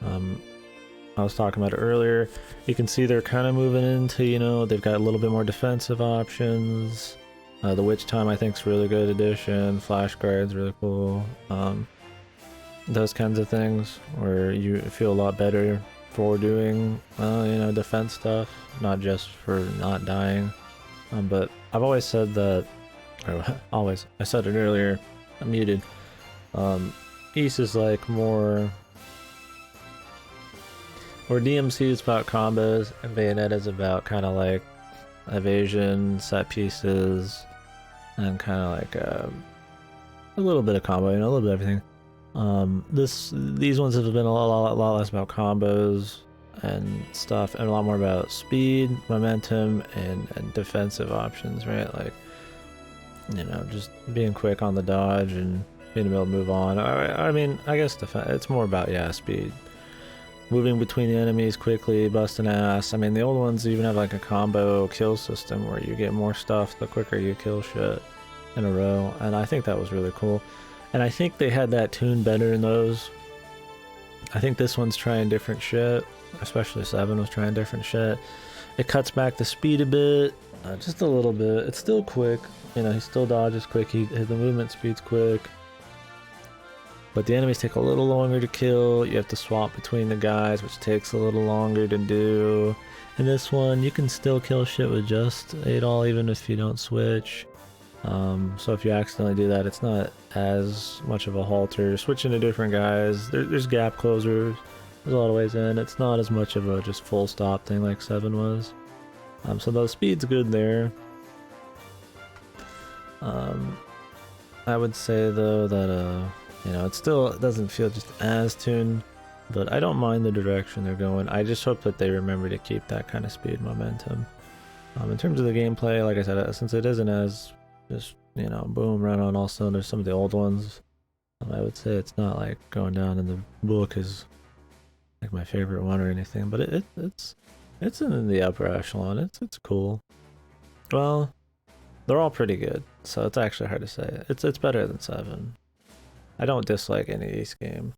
I was talking about it earlier. You can see they're kind of moving into, you know, they've got a little bit more defensive options. The Witch Time, I think, is really good addition. Flash Guard's really cool. Those kinds of things where you feel a lot better for doing, you know, defense stuff, not just for not dying. But I've always said that, or I said it earlier, I'm muted. East is like more, where DMC is about combos and Bayonetta is about kind of like evasion, set pieces, and kind of like a little bit of combo, you know, a little bit of everything. These ones have been a lot less about combos and stuff, and a lot more about speed, momentum, and defensive options, right? Like, you know, just being quick on the dodge and being able to move on. I mean, I guess it's more about, yeah, speed. Moving between the enemies quickly, busting ass. I mean, the old ones even have like a combo kill system where you get more stuff the quicker you kill shit in a row, and I think that was really cool. And I think they had that tuned better in those. I think this one's trying different shit, especially 7 was trying different shit. It cuts back the speed a bit, just a little bit. It's still quick, you know, he still dodges quick, the movement speed's quick. But the enemies take a little longer to kill. You have to swap between the guys, which takes a little longer to do. In this one, you can still kill shit with just Adol, even if you don't switch. So if you accidentally do that, it's not as much of a halter. Switching to different guys, there's gap closers. There's a lot of ways in. It's not as much of a just full stop thing like 7 was. So the speed's good there. I would say though that you know, it doesn't feel just as tuned, but I don't mind the direction they're going. I just hope that they remember to keep that kind of speed momentum. In terms of the gameplay, like I said, since it isn't as just, you know, boom, run on all cylinders, some of the old ones, I would say it's not like going down in the book as like my favorite one or anything, but it's in the upper echelon. It's cool. Well, They're all pretty good, so it's actually hard to say. It's better than 7. I don't dislike any East game.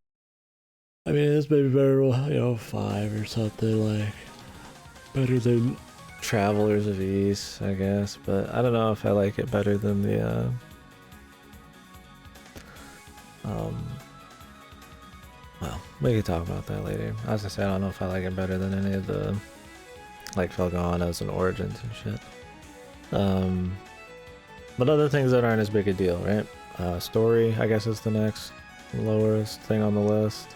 I mean, it's maybe better, 5 or something, like better than Travelers of East, I guess. But I don't know if I like it better than the well, we can talk about that later. As I said, I don't know if I like it better than any of the like Felganas and Origins and shit. But other things that aren't as big a deal, right? Story, I guess, is the next lowest thing on the list.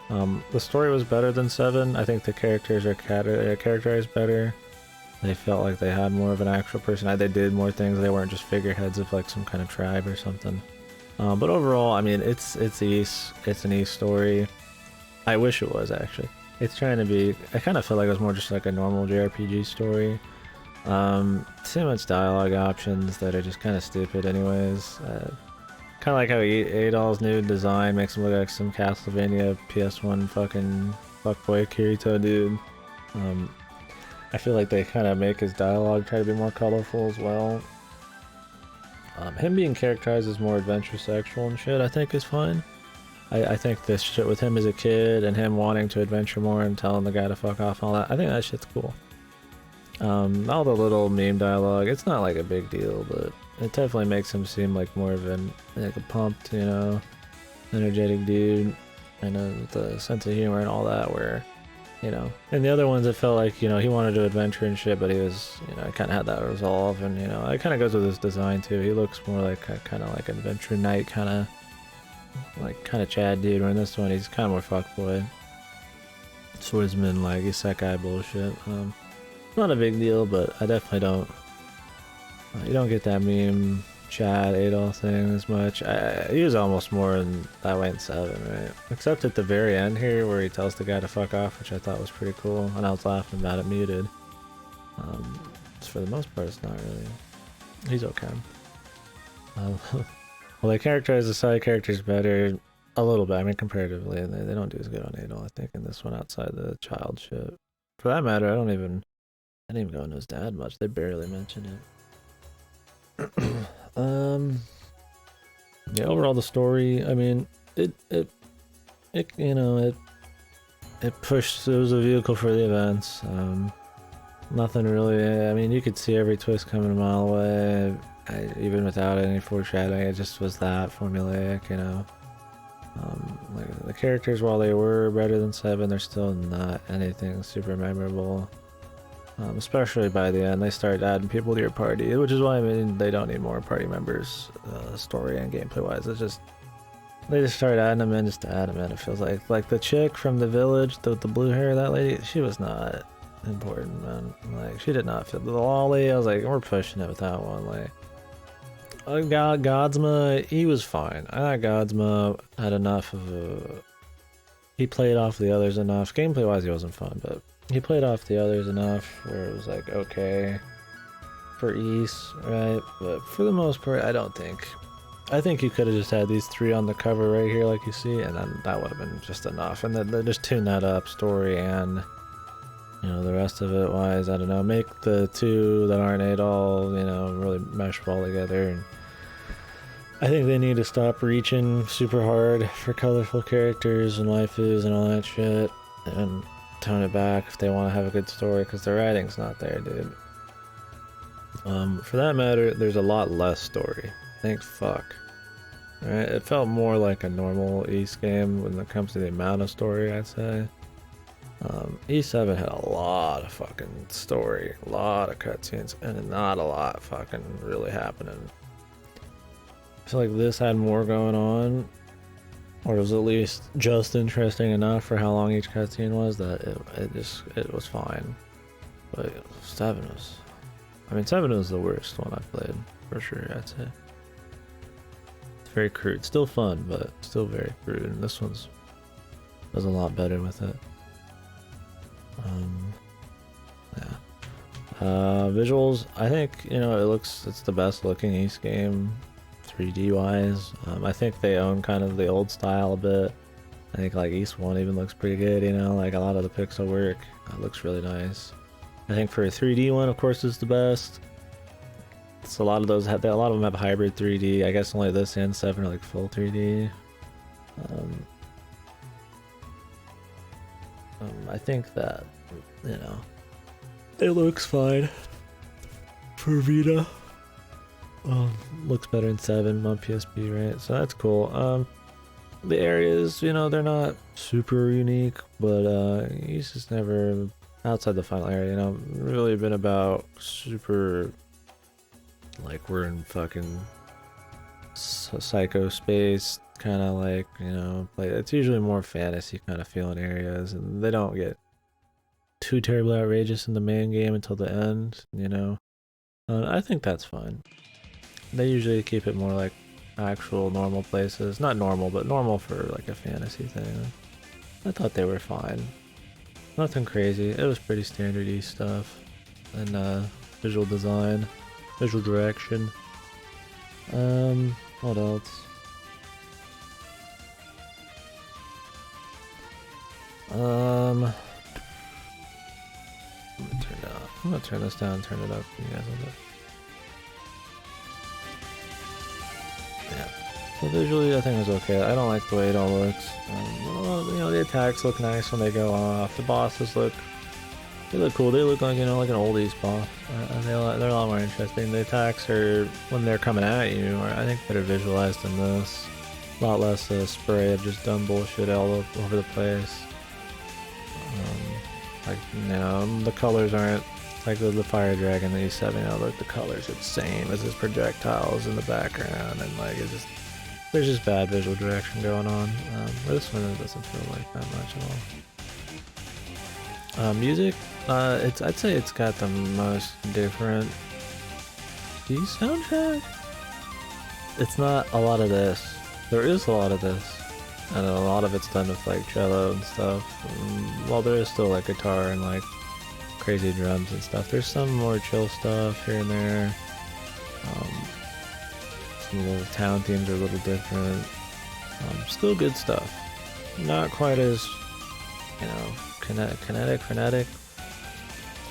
The story was better than 7. I think the characters are characterized better. They felt like they had more of an actual personality. They did more things. They weren't just figureheads of like some kind of tribe or something. But overall, I mean, it's East. It's an East story. I wish it was, actually. It's trying to be... I kind of feel like it was more just like a normal JRPG story. Too much dialogue options that are just kind of stupid anyways. Kind of like how Adol's new design makes him look like some Castlevania PS1 fucking fuckboy Kirito dude. I feel like they kind of make his dialogue try to be more colorful as well. Him being characterized as more adventure sexual and shit, I think is fine. I think this shit with him as a kid and him wanting to adventure more and telling the guy to fuck off and all that, I think that shit's cool. All the little meme dialogue, it's not like a big deal, but it definitely makes him seem like more of like a pumped, energetic dude, and with a sense of humor and all that, where, and the other ones it felt like, he wanted to adventure and shit, but he was, kind of had that resolve, and, it kind of goes with his design too. He looks more like kind of like an adventure knight, kind of Chad dude, where in this one he's kind of more fuckboy. Swordsman, like isekai bullshit. Not a big deal, but I definitely don't. You don't get that meme Chad Adolf thing as much. He was almost more in that way in 7, right? Except at the very end here, where he tells the guy to fuck off, which I thought was pretty cool, and I was laughing about it muted. For the most part, it's not really. He's okay. Well, they characterize the side characters better a little bit. I mean, comparatively, and they don't do as good on Adol, I think, in this one outside the child shit. For that matter, I didn't even go into his dad much. They barely mention it. Yeah, overall the story, I mean, it pushed, it was a vehicle for the events. Nothing really, I mean, you could see every twist coming a mile away, even without any foreshadowing. It just was that formulaic, like the characters, while they were better than 7, they're still not anything super memorable. Especially by the end, they start adding people to your party, which is why, I mean, they don't need more party members, story and gameplay wise. It's just, they just start adding them in just to add them in. It feels like the chick from the village, the blue hair, that lady, she was not important, man. Like, she did not fit the lolly. I was like, we're pushing it with that one. Like, Godsma, he was fine. I thought Godsma had enough of a, he played off the others enough. Gameplay wise, he wasn't fun, but he played off the others enough where it was like okay for East, right? But for the most part, I think you could have just had these 3 on the cover right here, like you see, and then that would have been just enough. And then they just tune that up, story and the rest of it wise, I don't know, make the 2 that aren't Adol, really mesh well together. And I think they need to stop reaching super hard for colorful characters and waifus and all that shit, and tone it back if they want to have a good story, because the writing's not there, dude. For that matter, there's a lot less story. Thank fuck. Right? It felt more like a normal East game when it comes to the amount of story, I'd say. E7 had a lot of fucking story, a lot of cutscenes, and not a lot fucking really happening. I feel like this had more going on, or it was at least just interesting enough for how long each cutscene was that it was fine. But 7 was, I mean, 7 was the worst one I played, for sure, I'd say. It's very crude, still fun, but still very crude, and this one's does a lot better with it. Visuals, I think, it's the best looking East game 3D wise. I think they own kind of the old style a bit. I think like East 1 even looks pretty good, like a lot of the pixel work looks really nice. I think for a 3D one, of course, is the best. So a lot of those have, a lot of them have hybrid 3D. I guess only this and 7 are like full 3D. I think that, you know, it looks fine for Vita. Looks better in 7 on PSP, right? So that's cool. The areas, you know, they're not super unique, but he's just never outside the final area, you know, really been about super, like, we're in fucking psycho space, kind of like, you know, like it's usually more fantasy kind of feeling areas, and they don't get too terribly outrageous in the main game until the end, you know. I think that's fine. They usually keep it more like actual normal places, not normal, but normal for like a fantasy thing. I thought they were fine. Nothing crazy. It was pretty standard-y stuff, and visual design, visual direction. What else? I'm gonna turn this down, turn it up for you guys a little bit. Yeah. So visually, I think it was okay. I don't like the way it all looks. You know, the attacks look nice when they go off. The bosses look cool. They look like, you know, like an oldies boss. They're a lot more interesting. The attacks are, when they're coming at you, are, I think, better visualized than this. A lot less spray of just dumb bullshit all over the place. Like, you know, the colors aren't like the fire dragon that he's setting out. Like, the colors are the same as his projectiles in the background, and like it's just, there's just bad visual direction going on. This one it doesn't feel like that much at all. Music, I'd say it's got the most different soundtrack. It's not a lot of this. There is a lot of this, and a lot of it's done with like cello and stuff. While there is still like guitar and like crazy drums and stuff, there's some more chill stuff here and there. Some of the town themes are a little different. Still good stuff. Not quite as, you know, frenetic.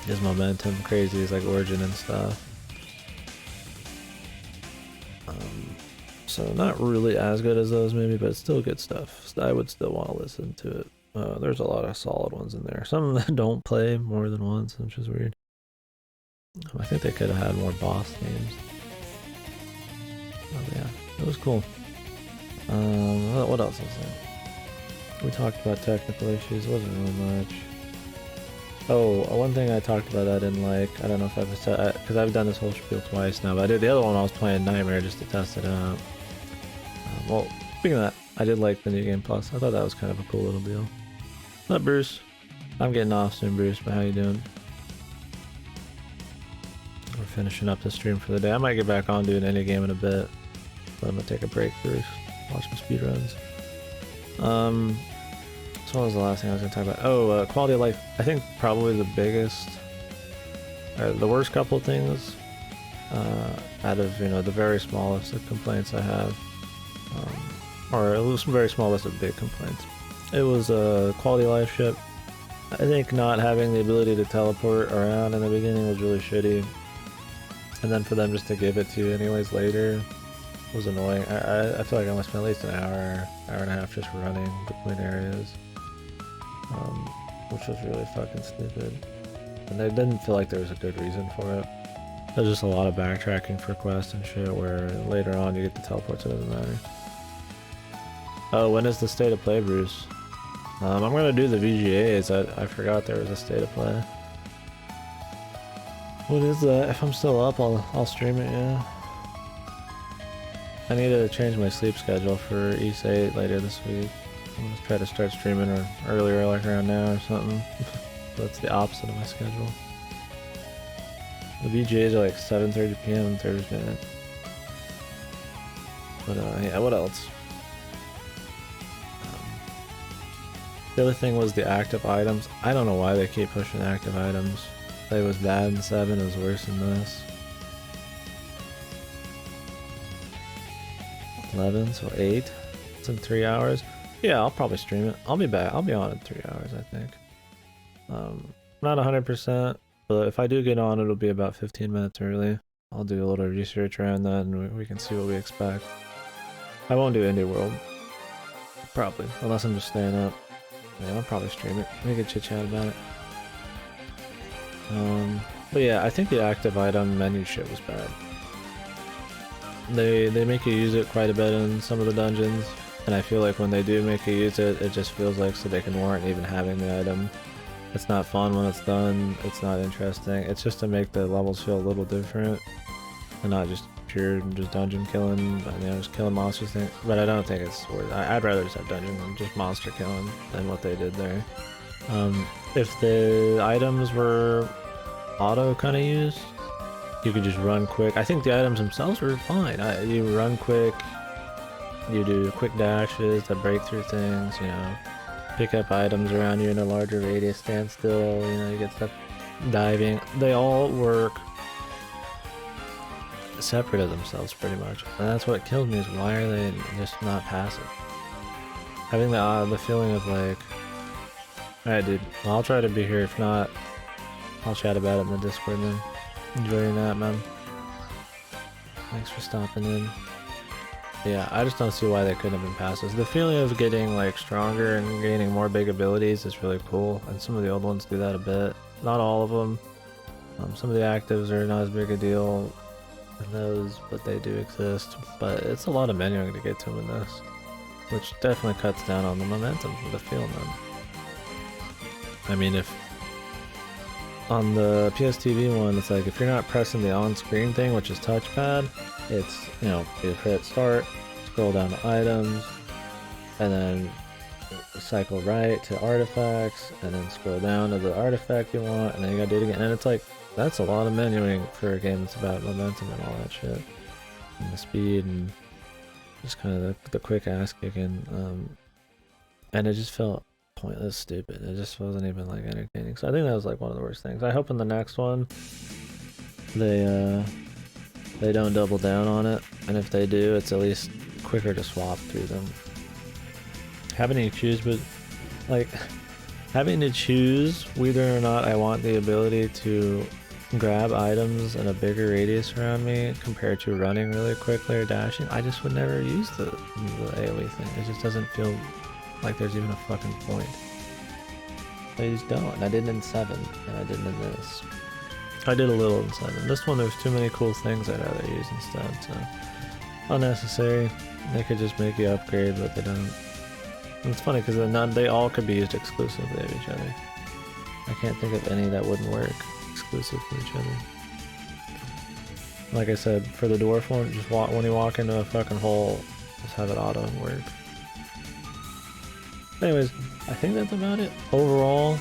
His momentum crazy is like Origin and stuff. So not really as good as those maybe, but it's still good stuff. I would still want to listen to it. There's a lot of solid ones in there. Some of them don't play more than once, which is weird. I think they could have had more boss themes. Oh yeah, it was cool. What else was there? We talked about technical issues. It wasn't really much. Oh, one thing I talked about I didn't like. I don't know if I've said, because I've done this whole spiel twice now, but I did the other one. I was playing Nightmare just to test it out. Well, speaking of that, I did like the New Game Plus. I thought that was kind of a cool little deal. But Bruce, I'm getting off soon, Bruce, but how you doing? We're finishing up the stream for the day. I might get back on doing any game in a bit, but I'm gonna take a break first, watch some speedruns. So what was the last thing I was gonna talk about? Oh, quality of life. I think probably the biggest, or the worst couple of things, out of, you know, the very smallest of complaints I have, or at least a very small list of big complaints. It was a quality of life ship. I think not having the ability to teleport around in the beginning was really shitty, and then for them just to give it to you anyways later was annoying. I feel like I must spend at least an hour and a half just running between areas, which was really fucking stupid. And I didn't feel like there was a good reason for it. There's just a lot of backtracking for quests and shit where later on you get the teleports, it doesn't matter. Oh, when is the state of play, Bruce? I'm gonna do the VGAs. I forgot there was a state of play. What is that? If I'm still up, I'll stream it, yeah. I need to change my sleep schedule for East 8 later this week. I'm gonna try to start streaming earlier, like around now or something. That's the opposite of my schedule. The VGAs are like 7:30 p.m. on Thursday. But yeah, what else? The other thing was the active items. I don't know why they keep pushing active items. It was bad in 7, it was worse in this. 11, so 8. It's in 3 hours. Yeah, I'll probably stream it. I'll be back. I'll be on in 3 hours, I think. Not 100%, but if I do get on, it'll be about 15 minutes early. I'll do a little research around that and we can see what we expect. I won't do Indie World. Probably. Unless I'm just staying up. Yeah, I'll probably stream it. We could chit chat about it. But yeah, I think the active item menu shit was bad. They make you use it quite a bit in some of the dungeons, and I feel like when they do make you use it, it just feels like so they can warrant even having the item. It's not fun when it's done, it's not interesting, it's just to make the levels feel a little different, and not just pure just dungeon killing, but, you know, just killing monsters thing. But I don't think it's worth it. I'd rather just have dungeon than just monster killing than what they did there. If the items were auto kind of used, you could just run quick. I think the items themselves were fine. You run quick, you do quick dashes to break through things, you know, pick up items around you in a larger radius, stand still, you know, you get stuff diving. They all work separate of themselves pretty much. And that's what killed me, is why are they just not passive? Having the feeling of like, alright dude, well, I'll try to be here, if not, I'll chat about it in the Discord then. Enjoy your nap, man. Thanks for stopping in. Yeah, I just don't see why they couldn't have been passive. The feeling of getting like stronger and gaining more big abilities is really cool, and some of the old ones do that a bit. Not all of them. Some of the actives are not as big a deal in those, but they do exist. But it's a lot of menuing to get to them in this, which definitely cuts down on the momentum for the feel, man. I mean, if on the PSTV one, it's like if you're not pressing the on-screen thing, which is touchpad, it's, you know, you hit start, scroll down to items, and then cycle right to artifacts, and then scroll down to the artifact you want, and then you gotta do it again. And it's like, that's a lot of menuing for a game that's about momentum and all that shit, and the speed, and just kind of the quick ass kicking. And it just felt pointless, stupid. It just wasn't even like entertaining. So I think that was like one of the worst things. I hope in the next one they don't double down on it, and if they do, it's at least quicker to swap through them. Having to choose, but like having to choose whether or not I want the ability to grab items in a bigger radius around me compared to running really quickly or dashing, I just would never use the AoE thing. It just doesn't feel like there's even a fucking point. I just don't. And I didn't in 7, and I didn't in this. I did a little in 7. This one, there's too many cool things I'd rather use instead, so unnecessary. They could just make you upgrade, but they don't. And it's funny because they all could be used exclusively of each other. I can't think of any that wouldn't work exclusive to each other. Like I said, for the dwarf one, just when you walk into a fucking hole, just have it auto and work. Anyways, I think that's about it. Overall,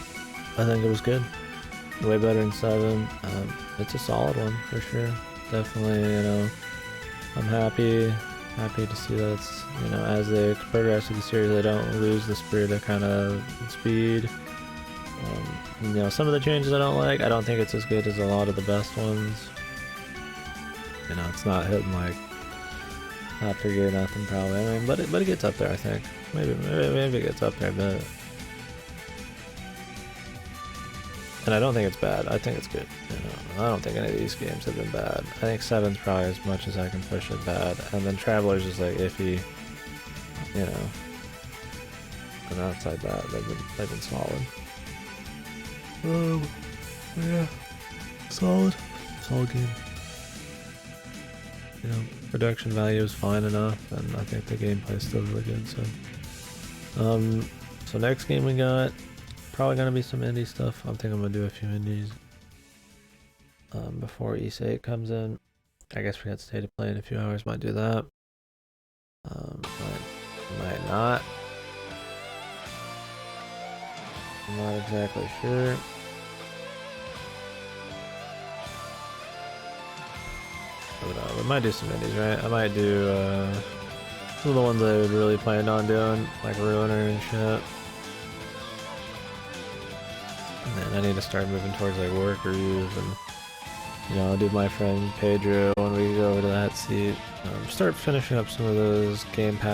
I think it was good. Way better than 7. It's a solid one for sure. Definitely, you know, I'm happy to see that it's, you know, as they progress through the series, they don't lose the spirit of kind of speed. You know, some of the changes I don't like. I don't think it's as good as a lot of the best ones. You know, it's not hitting like top tier nothing probably. I mean, but it gets up there, I think. Maybe it gets up there a bit. And I don't think it's bad. I think it's good. You know, I don't think any of these games have been bad. I think 7's probably as much as I can push it bad. And then Traveler's is like iffy. You know. And outside that, they've been solid. Yeah. Solid game. You know, production value is fine enough, and I think the gameplay is still really good, so. So next game we got, probably gonna be some indie stuff. I think I'm gonna do a few indies before Ys 8 comes in. I guess we got State of Play in a few hours, might do that. Might not. I'm not exactly sure. We might do some indies, right? I might do some of the ones I would really planned on doing, like Ruiner and shit. And then I need to start moving towards like work reviews, and you know, I'll do my friend Pedro when we go over to that seat. Start finishing up some of those Game Pass